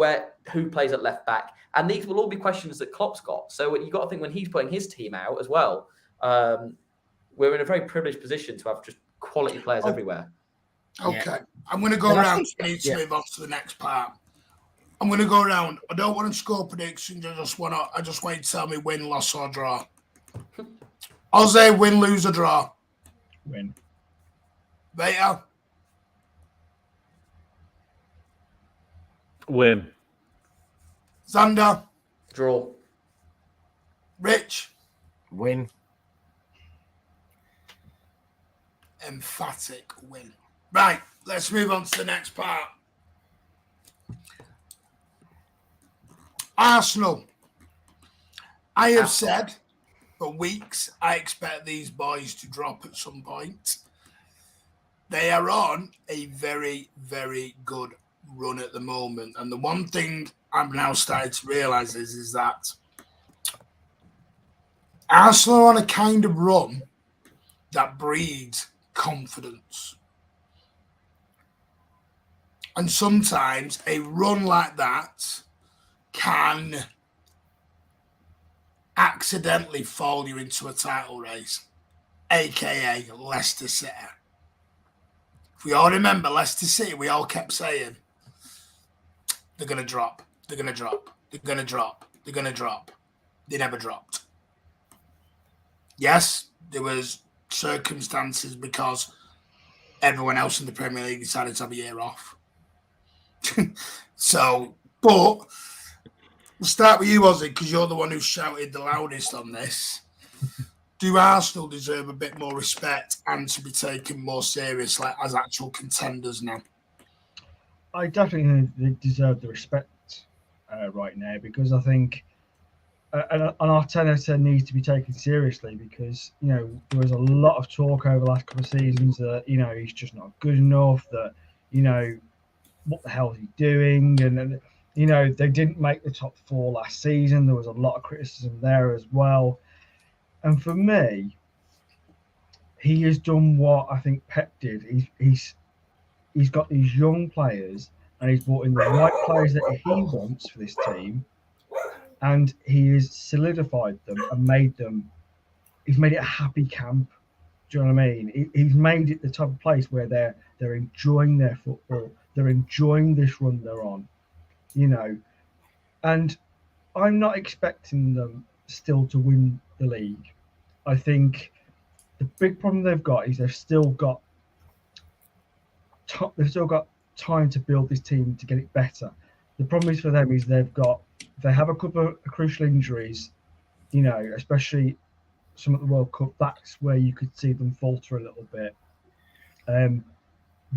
who plays at left back? And these will all be questions that Klopp's got. So you got to think when he's putting his team out as well, we're in a very privileged position to have just quality players everywhere. Okay. Yeah. I'm going to go around and need to move on to the next part. I'm going to go around. I don't want to score predictions. I just want you to tell me win, loss, or draw. I'll say win, lose, or draw. Win. Beta. Win. Xander, Draw. Rich, Win. emphatic win. Right, let's move on to the next part. Arsenal. I have said for weeks I expect these boys to drop at some point. They are on a very, very good run at the moment. And the one thing I'm now starting to realise is that Arsenal are on a kind of run that breeds confidence. And sometimes a run like that can accidentally fall you into a title race, aka Leicester City. If we all remember Leicester City, we all kept saying they're going to drop, they're going to drop, they're going to drop, they're going to drop. They never dropped. Yes, there was circumstances because everyone else in the Premier League decided to have a year off. But we'll start with you, Ozzy, because you're the one who shouted the loudest on this. Do Arsenal deserve a bit more respect and to be taken more seriously as actual contenders now? I definitely think they deserve the respect right now, because I think and Arteta needs to be taken seriously, because there was a lot of talk over the last couple of seasons that he's just not good enough, that what the hell is he doing, and they didn't make the top 4 last season. There was a lot of criticism there as well, and for me, he has done what I think Pep did. He's got these young players, and he's brought in the right players that he wants for this team, and he has solidified them and he's made it a happy camp. Do you know what I mean? He's made it the type of place where they're enjoying their football, they're enjoying this run they're on, and I'm not expecting them still to win the league. I think the big problem they've got is they've still got time to build this team to get it better. The problem is for them is they have a couple of crucial injuries, especially some at the World Cup. That's where you could see them falter a little bit.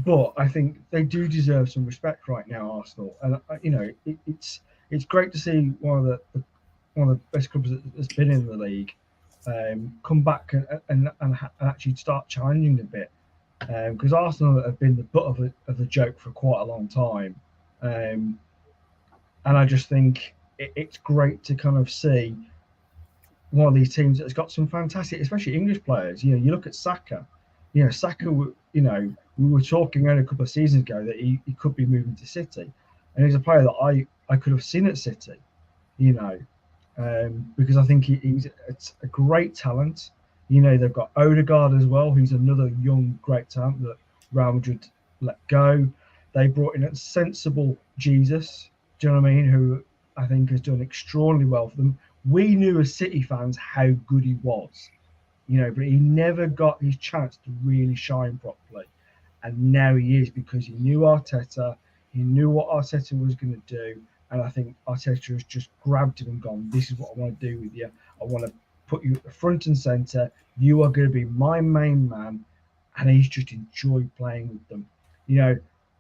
But I think they do deserve some respect right now, Arsenal. And it's great to see one of the best clubs that's been in the league come back and actually start challenging a bit. Because Arsenal have been the butt of the joke for quite a long time. And I just think it's great to kind of see one of these teams that's got some fantastic, especially English players. You look at Saka. Saka, we were talking a couple of seasons ago that he could be moving to City. And he's a player that I could have seen at City, because I think it's a great talent. They've got Odegaard as well, who's another young, great talent that Real Madrid let go. They brought in a sensible Jesus, do you know what I mean, who I think has done extraordinarily well for them. We knew as City fans how good he was, but he never got his chance to really shine properly. And now he is, because he knew Arteta, he knew what Arteta was going to do. And I think Arteta has just grabbed him and gone, this is what I want to do with you. I want to put you at the front and centre. You are going to be my main man. And he's just enjoyed playing with them.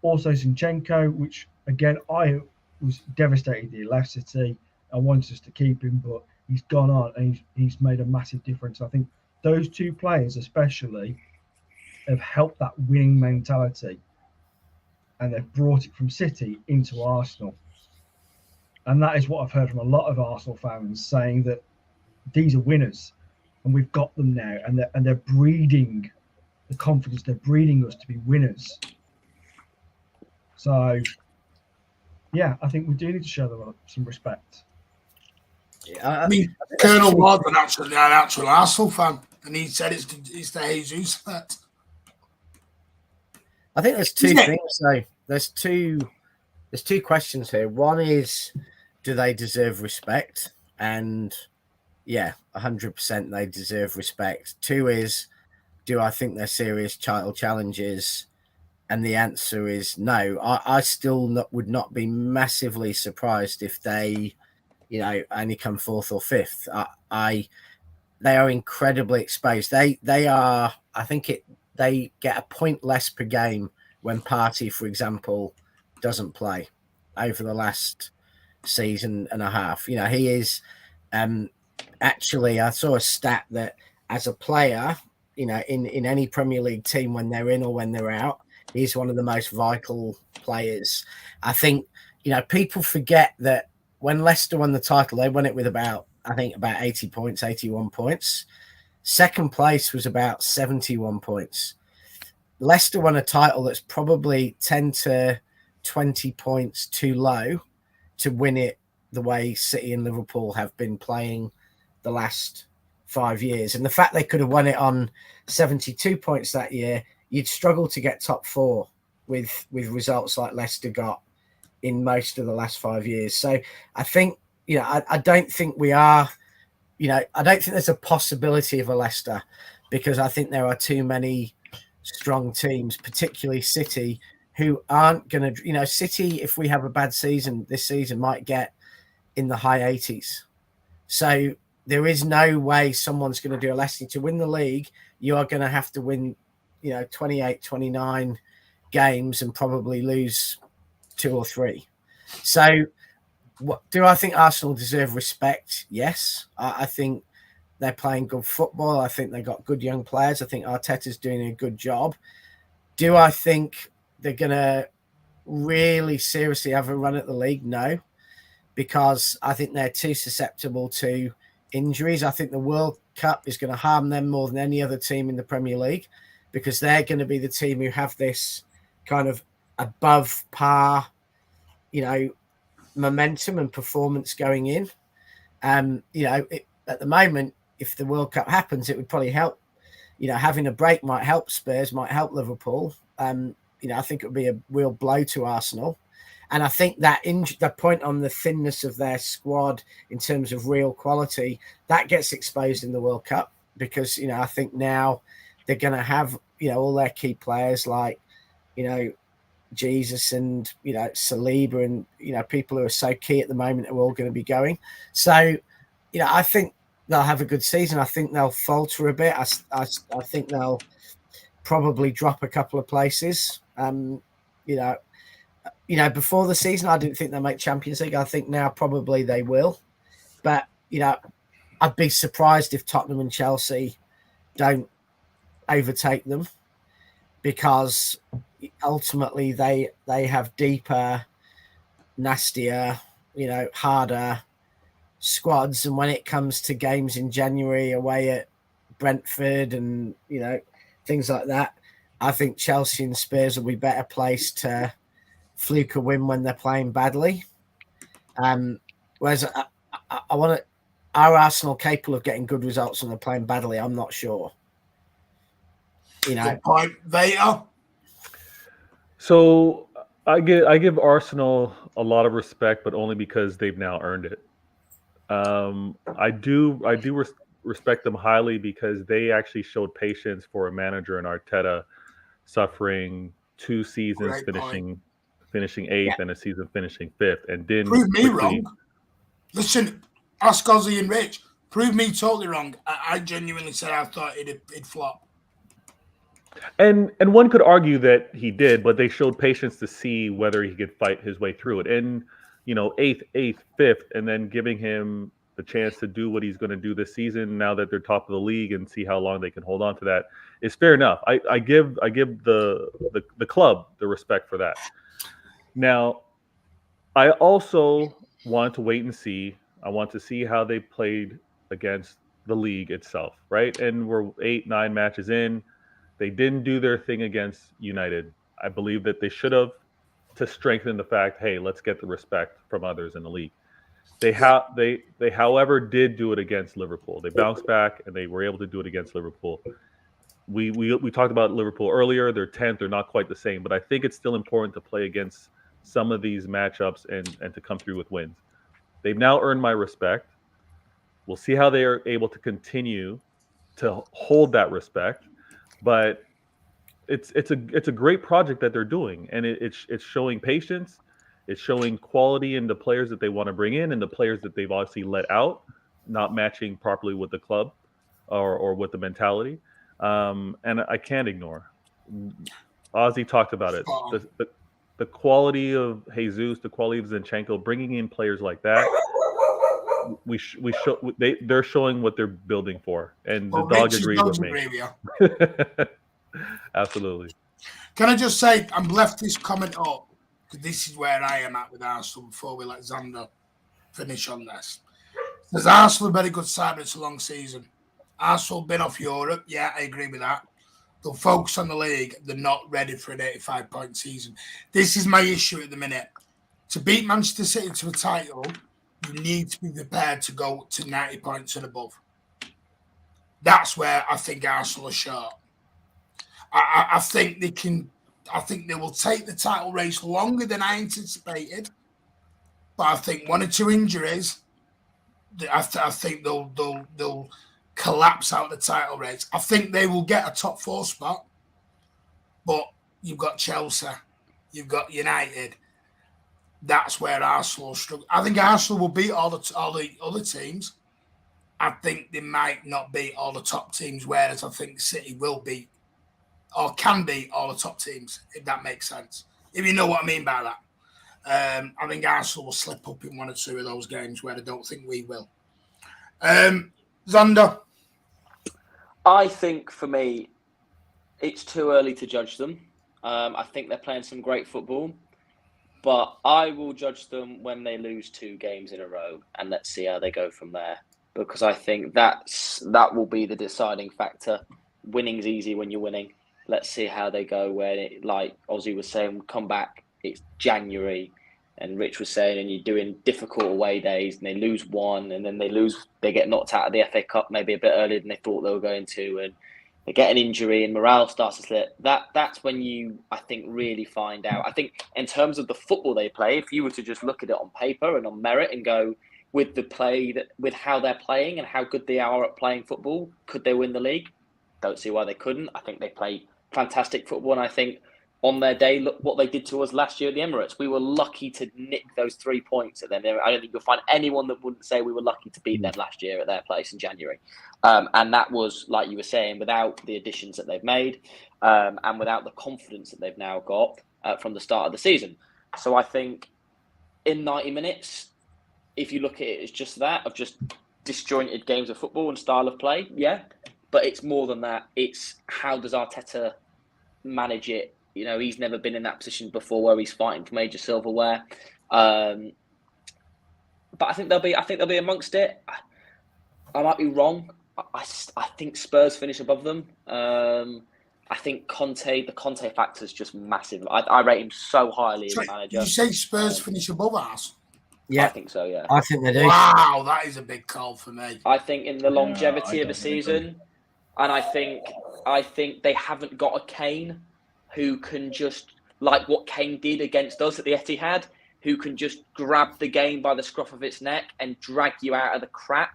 Also Zinchenko, which, again, I was devastated he left City. I wanted us to keep him, but he's gone on and he's made a massive difference. I think those two players especially have helped that winning mentality, and they've brought it from City into Arsenal. And that is what I've heard from a lot of Arsenal fans, saying that these are winners and we've got them now, and they're breeding the confidence, they're breeding us to be winners. So yeah, I think we do need to show them some respect. I mean, Colonel Ward's an actual Arsenal fan, and he said it's the Jesus effect. I think there's two things though. There's two questions here. One is, do they deserve respect? And yeah, 100% they deserve respect. Two is, do I think they're serious title challenges? And the answer is no. I still would not be massively surprised if they, only come fourth or fifth. They are incredibly exposed. They are. I think they get a point less per game when Partey, for example, doesn't play over the last season and a half. He is. Actually, I saw a stat that as a player, in any Premier League team, when they're in or when they're out, he's one of the most vital players. I think, people forget that when Leicester won the title, they won it with about 80 points, 81 points. Second place was about 71 points. Leicester won a title that's probably 10 to 20 points too low to win it the way City and Liverpool have been playing the last 5 years. And the fact they could have won it on 72 points that year, you'd struggle to get top four with results like Leicester got in most of the last 5 years. So I think, I don't think we are, I don't think there's a possibility of a Leicester, because I think there are too many strong teams, particularly City, who aren't going to, City, if we have a bad season this season, might get in the high 80s. So there is no way someone's going to do a Leicester. To win the league, you are going to have to win, 28, 29 games and probably lose 2 or 3. So do I think Arsenal deserve respect? Yes. I think they're playing good football. I think they got good young players. I think Arteta's doing a good job. Do I think they're going to really seriously have a run at the league? No, because I think they're too susceptible to injuries. I think the World Cup is going to harm them more than any other team in the Premier League, because they're going to be the team who have this kind of above par, momentum and performance going in. At the moment, if the World Cup happens, it would probably help. Having a break might help Spurs, might help Liverpool. I think it would be a real blow to Arsenal. And I think that the point on the thinness of their squad in terms of real quality, that gets exposed in the World Cup, because, I think now they're going to have, all their key players like, Jesus and, Saliba and, people who are so key at the moment are all going to be going. So, I think they'll have a good season. I think they'll falter a bit. I think they'll probably drop a couple of places. Before the season, I didn't think they'll make Champions League. I think now probably they will. But, I'd be surprised if Tottenham and Chelsea don't overtake them, because ultimately they have deeper, nastier, harder squads. And when it comes to games in January away at Brentford and, things like that, I think Chelsea and Spurs will be better placed to fluke a win when they're playing badly. Whereas I want to, are Arsenal capable of getting good results when they're playing badly? I'm not sure. Good point. They are. So I give Arsenal a lot of respect, but only because they've now earned it. I do respect them highly because they actually showed patience for a manager in Arteta, suffering 2 seasons finishing 8th and a season finishing 5th, and didn't prove me wrong. Listen, ask Ozzy and Rich. Prove me totally wrong. I genuinely said I thought it'd flop. And one could argue that he did, but they showed patience to see whether he could fight his way through it. And 8th, 5th, and then giving him the chance to do what he's going to do this season now that they're top of the league, and see how long they can hold on to that is fair enough. I give the club the respect for that. Now, I also want to wait and see. I want to see how they played against the league itself, right? And we're 8, 9 matches in. They didn't do their thing against United. I believe that they should have, to strengthen the fact, hey, let's get the respect from others in the league. They however did do it against Liverpool. They bounced back and they were able to do it against Liverpool. We talked about Liverpool earlier. They're 10th. They're not quite the same, but I think it's still important to play against some of these matchups and to come through with wins. They've now earned my respect. We'll see how they are able to continue to hold that respect. But it's a great project that they're doing, and it's showing patience, it's showing quality in the players that they want to bring in, and the players that they've obviously let out, not matching properly with the club or with the mentality. And I can't ignore. Ozzy talked about it. The quality of Jesus, the quality of Zinchenko, bringing in players like that. They're showing what they're building for, and the dog agrees with me. Absolutely. Can I just say, I'm left this comment up because this is where I am at with Arsenal before we let Xander finish on this. There's Arsenal a very good side, but it's a long season. Arsenal been off Europe. Yeah, I agree with that. They'll focus on the league. They're not ready for an 85-point season. This is my issue at the minute. To beat Manchester City to a title, you need to be prepared to go to 90 points and above. That's where I think Arsenal are short. I think they can. I think they will take the title race longer than I anticipated. But I think 1 or 2 injuries, I think they'll collapse out the title race. I think they will get a top 4 spot, but you've got Chelsea, you've got United. That's where Arsenal struggle. I think Arsenal will beat all the other teams. I think they might not beat all the top teams, whereas I think City will beat or can beat all the top teams, if that makes sense. If you know what I mean by that. I think Arsenal will slip up in 1 or 2 of those games where I don't think we will. Xander? I think, for me, it's too early to judge them. I think they're playing some great football. But I will judge them when they lose 2 games in a row, and let's see how they go from there. Because I think that will be the deciding factor. Winning's easy when you're winning. Let's see how they go when, like Ozzy was saying, come back, it's January, and Rich was saying, and you're doing difficult away days, and they lose 1, and then they get knocked out of the FA Cup maybe a bit earlier than they thought they were going to, and they get an injury and morale starts to slip. That's when you, I think, really find out. I think in terms of the football they play, if you were to just look at it on paper and on merit and go with the play with how they're playing and how good they are at playing football, could they win the league? Don't see why they couldn't. I think they play fantastic football, and I think on their day, look what they did to us last year at the Emirates. We were lucky to nick those 3 points at them. I don't think you'll find anyone that wouldn't say we were lucky to beat them last year at their place in January. And that was, like you were saying, without the additions that they've made and without the confidence that they've now got from the start of the season. So I think in 90 minutes, if you look at it as just that, of just disjointed games of football and style of play, yeah. But it's more than that. It's how does Arteta manage it? You know, he's never been in that position before where he's fighting for major silverware. But I think they'll be amongst it. I might be wrong. I think Spurs finish above them. I think the Conte factor is just massive. I rate him so highly as a manager. Did you say Spurs finish above us? Yeah, I think so. Yeah, I think they do. Wow, that is a big call for me. I think in the longevity of a season, and I think they haven't got a Kane who can just, like what Kane did against us at the Etihad, who can just grab the game by the scruff of its neck and drag you out of the crap.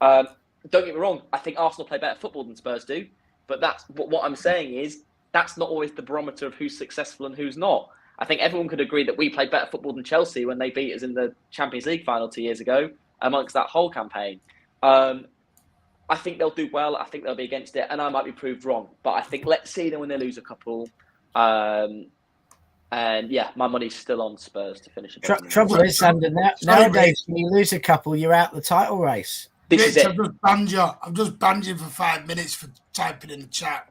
Don't get me wrong, I think Arsenal play better football than Spurs do, but what I'm saying is that's not always the barometer of who's successful and who's not. I think everyone could agree that we played better football than Chelsea when they beat us in the Champions League final 2 years ago, amongst that whole campaign. I think they'll do well. I think they'll be against it, and I might be proved wrong. But I think let's see them when they lose a couple. And yeah, my money's still on Spurs to finish. Trouble is, Sander, nowadays when you lose a couple, you're out the title race. Rich, I've just banned you for 5 minutes for typing in the chat.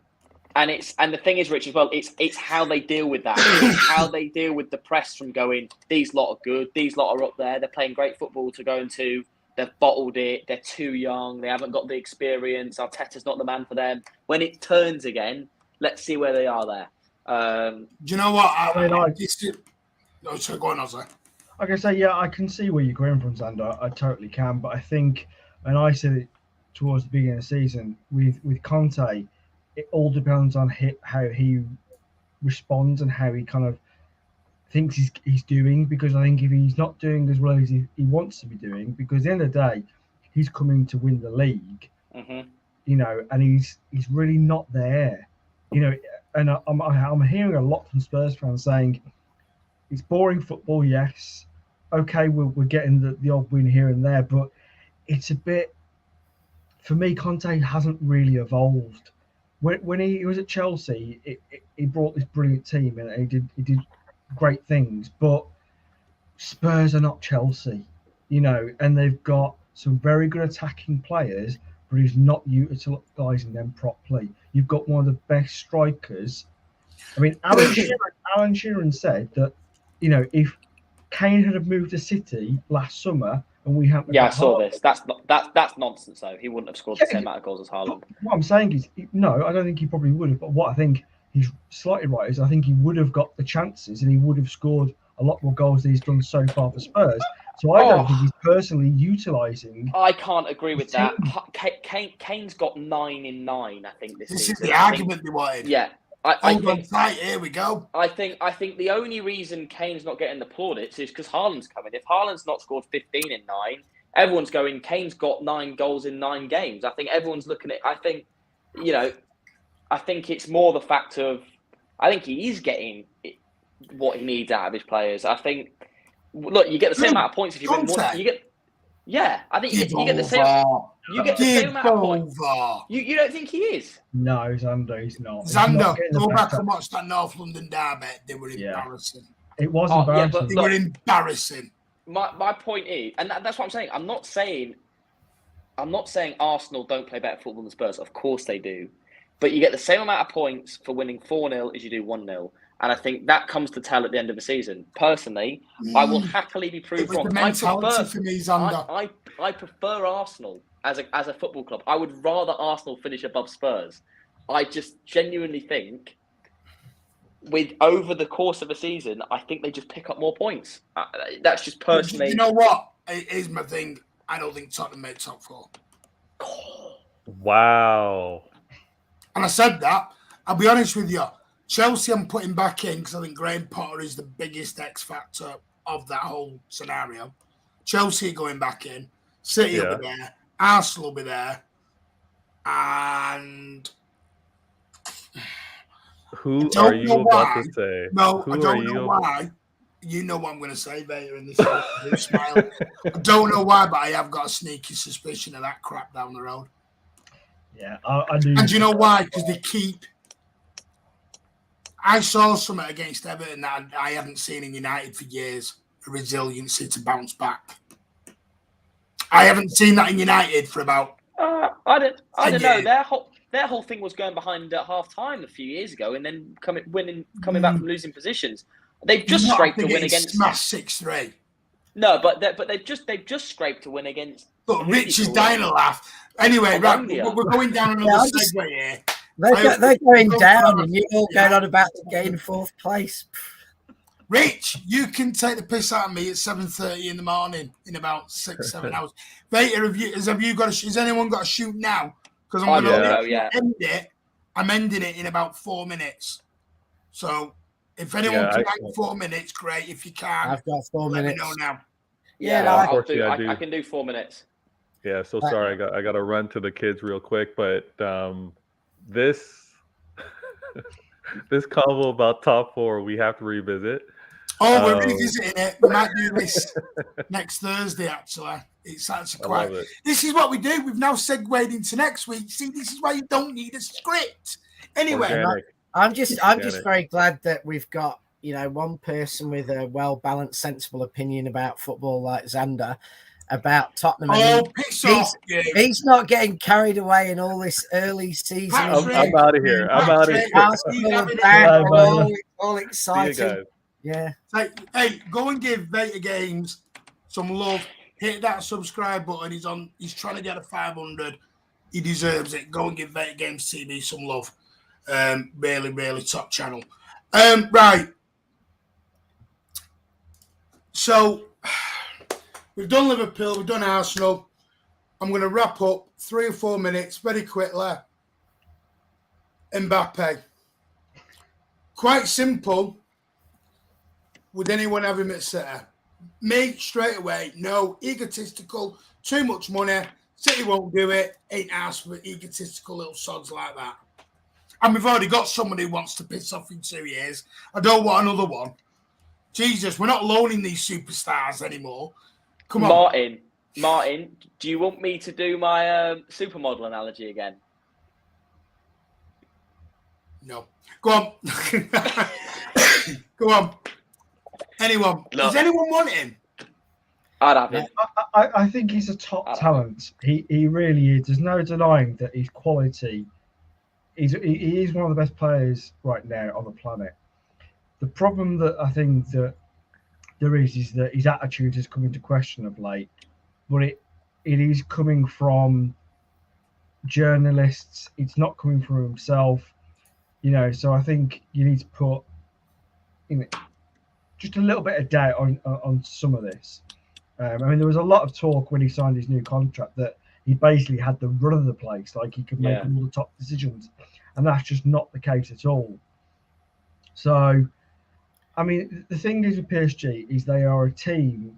And the thing is, Rich, as well, it's how they deal with that. It's how they deal with the press from going, these lot are good, these lot are up there, they're playing great football, to go into, they've bottled it, they're too young, they haven't got the experience, Arteta's not the man for them. When it turns again, let's see where they are there. Do you know what? So go on, Ozzy. I can say, yeah, I can see where you're going from, Xander. I totally can. But I think, and I said it towards the beginning of the season, with Conte, it all depends on how he responds and how he kind of thinks he's doing. Because I think if he's not doing as well as he wants to be doing, because at the end of the day, he's coming to win the league, you know, and he's really not there. You know, and I'm hearing a lot from Spurs fans saying it's boring football. Yes, okay, we're getting the odd win here and there, but it's a bit. For me, Conte hasn't really evolved. When he was at Chelsea, he brought this brilliant team and he did great things. But Spurs are not Chelsea, and they've got some very good attacking players, but he's not utilising them properly. You've got one of the best strikers. I mean, Alan Sheeran said that, if Kane had moved to City last summer and we hadn't. Yeah, I saw this. That's nonsense, though. He wouldn't have scored the same amount of goals as Haaland. What I'm saying is, no, I don't think he probably would have. But what I think he's slightly right is I think he would have got the chances and he would have scored a lot more goals than he's done so far for Spurs. So I don't think he's personally utilising. I can't agree with that. Kane's got 9 in 9, I think, this season. This is the argument they wanted. Yeah. Hold on tight, here we go. I think the only reason Kane's not getting the plaudits is because Haaland's coming. If Haaland's not scored 15 in 9, everyone's going, Kane's got 9 goals in 9 games. I think everyone's looking at I think it's more the fact of, I think he is getting what he needs out of his players. I think, look, you get the same amount of points if you win one. I think you get the same. You get the same amount of points. You don't think he is? No, Xander, he's not. Xander, go back and watch that North London derby. They were embarrassing. It was embarrassing. They were embarrassing. My point is, and that's what I'm saying. I'm not saying Arsenal don't play better football than Spurs. Of course they do. But you get the same amount of points for winning 4-0 as you do 1-0. And I think that comes to tell at the end of the season. Personally, I will happily be proved wrong. The mentality for me, Xander. I prefer Arsenal as a football club. I would rather Arsenal finish above Spurs. I just genuinely think over the course of a season, I think they just pick up more points. That's just personally. You know what? Here's my thing. I don't think Tottenham made top 4. Wow. And I said that. I'll be honest with you. Chelsea I'm putting back in because I think Graham Potter is the biggest X factor of that whole scenario. Chelsea going back in. City will be there. Arsenal will be there. And who are you about to say? No, I don't know why. You know what I'm going to say, Vader, in this smile. I don't know why, but I have got a sneaky suspicion of that crap down the road. Yeah, I do. And do you know why? Because they keep. I saw something against Everton that I haven't seen in United for years. A resiliency to bounce back. I haven't seen that in United for about. I don't know. Their whole thing was going behind at half time a few years ago, and then coming back from losing positions. They've just scraped to win against. Smash 6-3. No, but they've just scraped to win against. But Rich is dying to laugh. Anyway, right, we're going down another segue here. They're going down, and you're all going on about to gain 4th place. Rich, you can take the piss out of me at 7:30 in the morning in about 6-7 hours. Vader, has anyone got a shoot now? Because I'm going to end it. I'm ending it in about 4 minutes. So if anyone can make 4 minutes, great. If you can, I've got 4 minutes. Let me know now. I can do 4 minutes. Yeah, so sorry, I got to run to the kids real quick, but this convo about top 4 we have to revisit. Oh, we're revisiting it. We might do this next Thursday, actually. It's actually quite. This is what we do. We've now segued into next week. See, this is why you don't need a script. Anyway, I'm just very glad that we've got one person with a well-balanced, sensible opinion about football like Xander about Tottenham. He's not getting carried away in all this early season. I'm out of here. All excited. Yeah. Hey, go and give Beta Games some love. Hit that subscribe button. He's trying to get a 500. He deserves it. Go and give Beta Games TV some love. Really, really top channel. Right. So we've done Liverpool. We've done Arsenal. I'm going to wrap up 3 or 4 minutes very quickly. Mbappe. Quite simple. Would anyone have him at City? Me, straight away, no. Egotistical, too much money. City won't do it. Ain't asked for egotistical little sods like that. And we've already got someone who wants to piss off in 2 years. I don't want another one. Jesus, we're not loaning these superstars anymore. Come on. Martin, do you want me to do my supermodel analogy again? No. Go on. Go on. Anyone? No. Does anyone want him? I'd have him. I think he's a top talent. He really is. There's no denying that his quality. He is one of the best players right now on the planet. The problem that I think that there is that his attitude has come into question of late, but it is coming from journalists. It's not coming from himself, So I think you need to put just a little bit of doubt on some of this. I mean, there was a lot of talk when he signed his new contract that he basically had the run of the place, like he could make all the top decisions, and that's just not the case at all. So, I mean, the thing is with PSG is they are a team.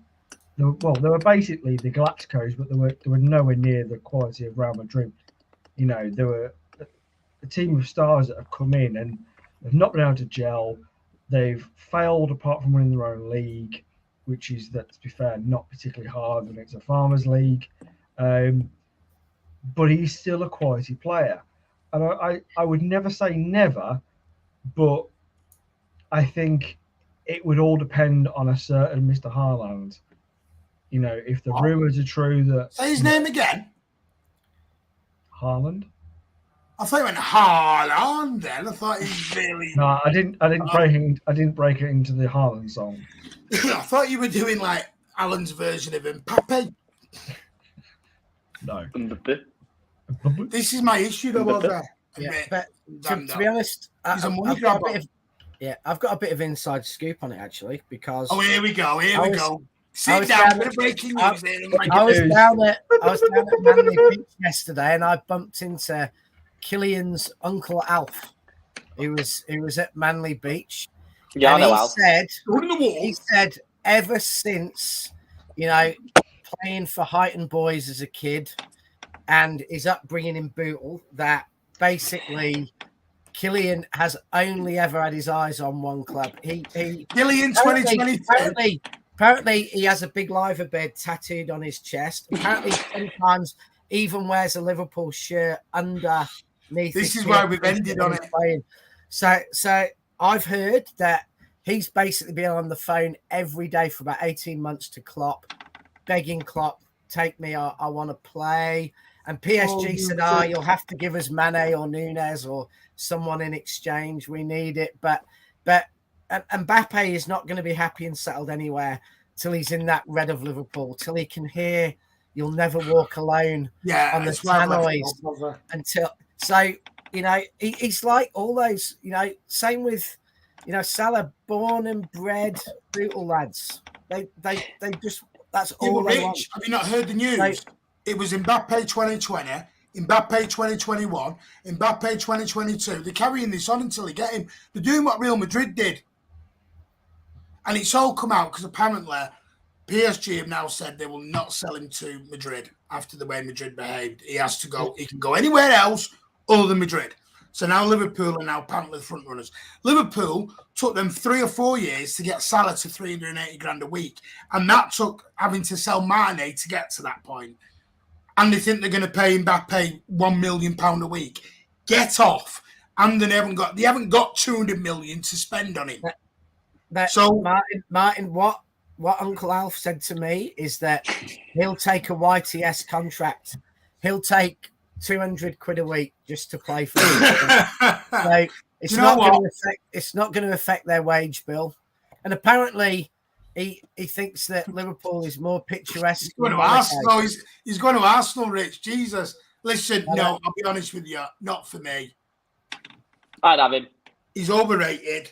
They were basically the Galacticos, but they were nowhere near the quality of Real Madrid. They were a team of stars that have come in and they've not been able to gel. They've failed apart from winning their own league, which is, to be fair, not particularly hard when it's a farmers' league. But he's still a quality player. And I would never say never, but I think it would all depend on a certain Mr. Haaland. If the rumours are true that... Say his name again. Haaland? I thought you went Haaland then. I thought he was really... No, I didn't break it into the Haaland song. I thought you were doing like Alan's version of Mbappe. No. This is my issue though, was but to be honest, I've got a bit of inside scoop on it actually, because here we go. Sit down. Bit of breaking news here. I was down at Manly Beach yesterday, and I bumped into Killian's uncle Alf. He was at Manly Beach. Yeah, and I know Alf. He said ever since, playing for Heighton Boys as a kid and his upbringing in Bootle, that basically Killian has only ever had his eyes on one club. Killian 2022. Apparently he has a big liver bed tattooed on his chest. Apparently sometimes even wears a Liverpool shirt underneath. This is why we've ended on it. So I've heard that he's basically been on the phone every day for about 18 months to Klopp, begging Klopp, take me, I want to play. And PSG said, you'll have to give us Mane or Nunez or someone in exchange. We need it. But Mbappe is not going to be happy and settled anywhere till he's in that red of Liverpool, till he can hear "You'll Never Walk Alone" on the tannoys. He's like all those, same with, Salah, born and bred brutal lads. They just, that's all they want. Have you not heard the news? It was Mbappe 2020, Mbappe 2021, Mbappe 2022. They're carrying this on until they get him. They're doing what Real Madrid did. And it's all come out because apparently PSG have now said they will not sell him to Madrid after the way Madrid behaved. He has to go. He can go anywhere else other than Madrid. So now Liverpool are now apparently the front runners. Liverpool took them 3 or 4 years to get Salah to 380 grand a week. And that took having to sell Mane to get to that point. And they think they're going to pay Mbappe £1 million a week. Get off. And they haven't got 200 million to spend on him. So Martin, what Uncle Alf said to me is that he'll take a YTS contract. He'll take 200 quid a week just to play for him. So it's not going to affect their wage bill. And apparently he thinks that Liverpool is more picturesque. He's going to Arsenal. He's going to Arsenal, Rich. Jesus. Listen, no, I'll be honest with you. Not for me. I'd have him. He's overrated.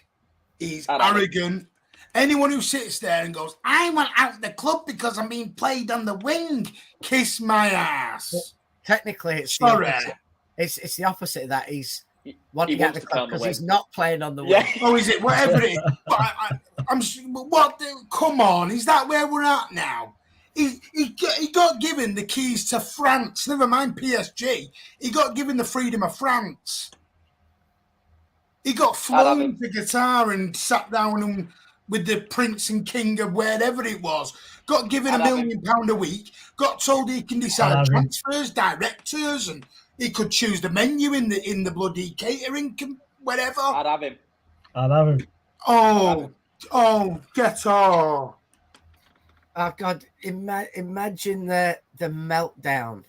He's arrogant. Anyone who sits there and goes, I want out of the club because I'm being played on the wing, kiss my ass. But technically, it's the opposite. It's the opposite of that. He's wanting out of the club because he's not playing on the wing. Yeah. Oh, is it? Whatever it is. Come on. Is that where we're at now? He got given the keys to France. Never mind PSG. He got given the freedom of France. He got flown to Qatar and sat down and with the prince and king of wherever it was. Got given £1 million a week. Got told he can decide transfers, directors, and he could choose the menu in the bloody catering, whatever. I'd have him. Oh, get off. Oh God! Imagine the meltdown.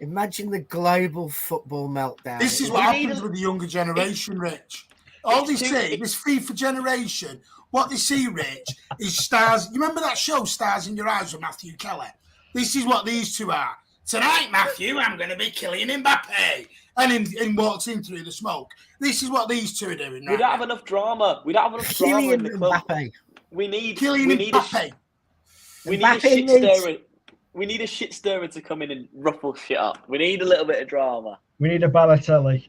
Imagine the global football meltdown. This is what happens with the younger generation, Rich. All they see, this FIFA generation, what they see, Rich, is stars. You remember that show, Stars in Your Eyes, with Matthew Kelly? This is what these two are. Tonight, Matthew, I'm going to be killing Mbappe. And walks in through the smoke. This is what these two are doing. We don't have enough drama. We don't have enough drama in the club. We need Mbappe. We need a shit stirrer to come in and ruffle shit up. We need a little bit of drama. We need a Balotelli.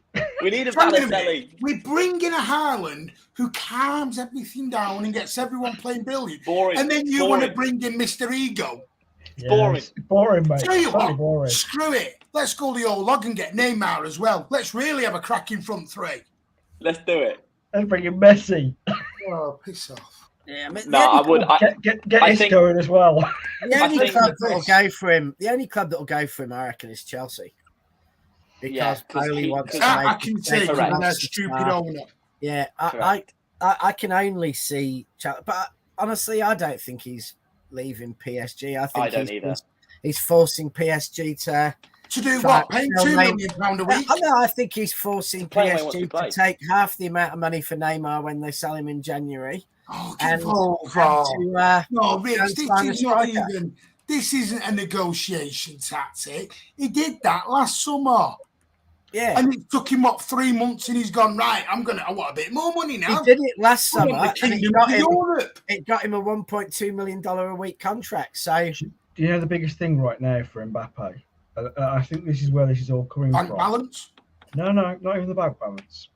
We bring in a Haaland who calms everything down and gets everyone playing billiard. Boring. And then you want to bring in Mr. Ego. It's boring. It's boring, mate. Tell you what, boring. Screw it. Let's go the old log and get Neymar as well. Let's really have a cracking front three. Let's do it. Let's bring in Messi. Oh, piss off. Yeah, I would. Get Isco in as well. The only club that'll go for him. The only club that'll go for him, I reckon, is Chelsea. Because Bailey wants to I can see that stupid owner. Yeah, I can only see, but honestly, I don't think he's leaving PSG. I think he's forcing PSG to do what? Paying £2 million a week? I think he's forcing PSG to take half the amount of money for Neymar when they sell him in January. Oh, no, Rich, this isn't a negotiation tactic. He did that last summer. Yeah. And it took him, 3 months, and he's gone, right, I want a bit more money now. He did it last summer, and it got him a $1.2 million a week contract. So, do you know the biggest thing right now for Mbappe? I think this is where this is all coming from. Bank balance? No, not even the bank balance.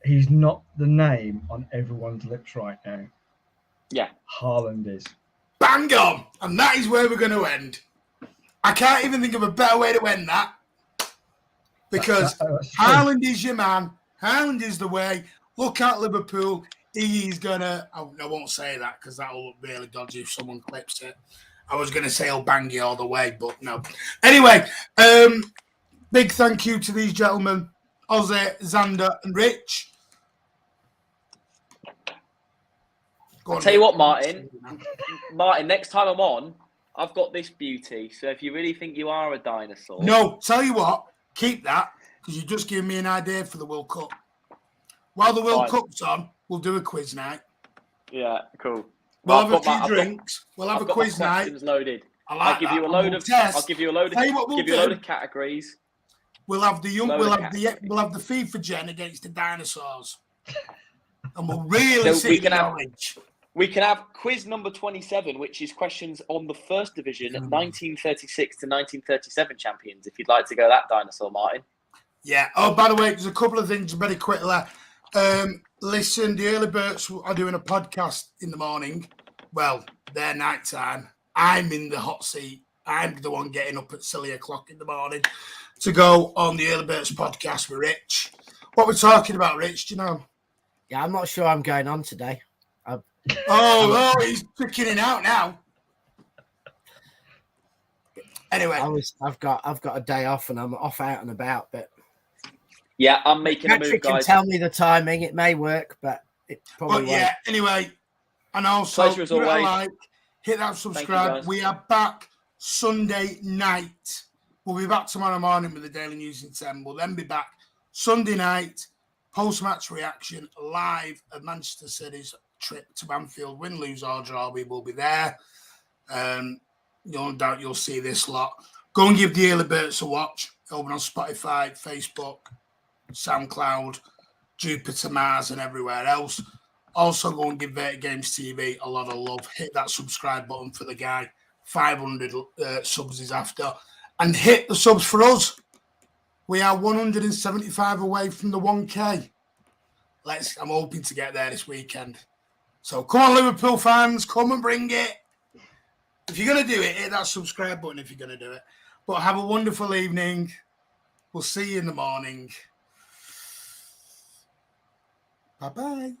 He's not the name on everyone's lips right now. Yeah. Haaland is. Bang on! And that is where we're going to end. I can't even think of a better way to end that. Because Haaland is your man. Haaland is the way. Look at Liverpool. He's going to... I won't say that because that will look really dodgy if someone clips it. I was going to say he'll bang you all the way, but no. Anyway, big thank you to these gentlemen, Ozzy, Xander and Rich. I'll tell you what, Martin. Martin, next time I'm on, I've got this beauty. So if you really think you are a dinosaur... No, tell you what, keep that, because you just gave me an idea for the World Cup. While the World Cup's on, we'll do a quiz night. Yeah, cool. We'll have a few drinks. We'll have a quiz night. Loaded. I'll give you a load of categories. We'll have the the FIFA gen against the dinosaurs. And we'll really see the knowledge. We can have quiz number 27, which is questions on the first division, 1936 to 1937 champions, if you'd like to go that dinosaur, Martin. Yeah. Oh, by the way, there's a couple of things very quickly. Listen, the Early Birds are doing a podcast in the morning. Well, their night time. I'm in the hot seat. I'm the one getting up at silly o'clock in the morning to go on the Early Birds podcast with Rich. What we're talking about, Rich, do you know? Yeah, I'm not sure I'm going on today. He's picking it out now. Anyway, I've got a day off and I'm off out and about, but yeah, I'm making a move, guys. Patrick can tell me the timing. It may work, but it probably won't. Yeah. Anyway, and also pleasure as always. Hit that subscribe. We are back Sunday night. We'll be back tomorrow morning with the Daily News in 10. We'll then be back Sunday night, post-match reaction, live at Manchester City's trip to Anfield. Win, lose or draw, we will be there. No doubt you'll see this lot. Go and give the Early Birds a watch over on Spotify, Facebook, SoundCloud, Jupiter, Mars and everywhere else. Also go and give Verti Games TV a lot of love. Hit that subscribe button for the guy. 500 subs is after. And hit the subs for us. We are 175 away from the 1K. I'm hoping to get there this weekend. So come on, Liverpool fans, come and bring it. If you're going to do it, hit that subscribe button if you're going to do it. But have a wonderful evening. We'll see you in the morning. Bye bye.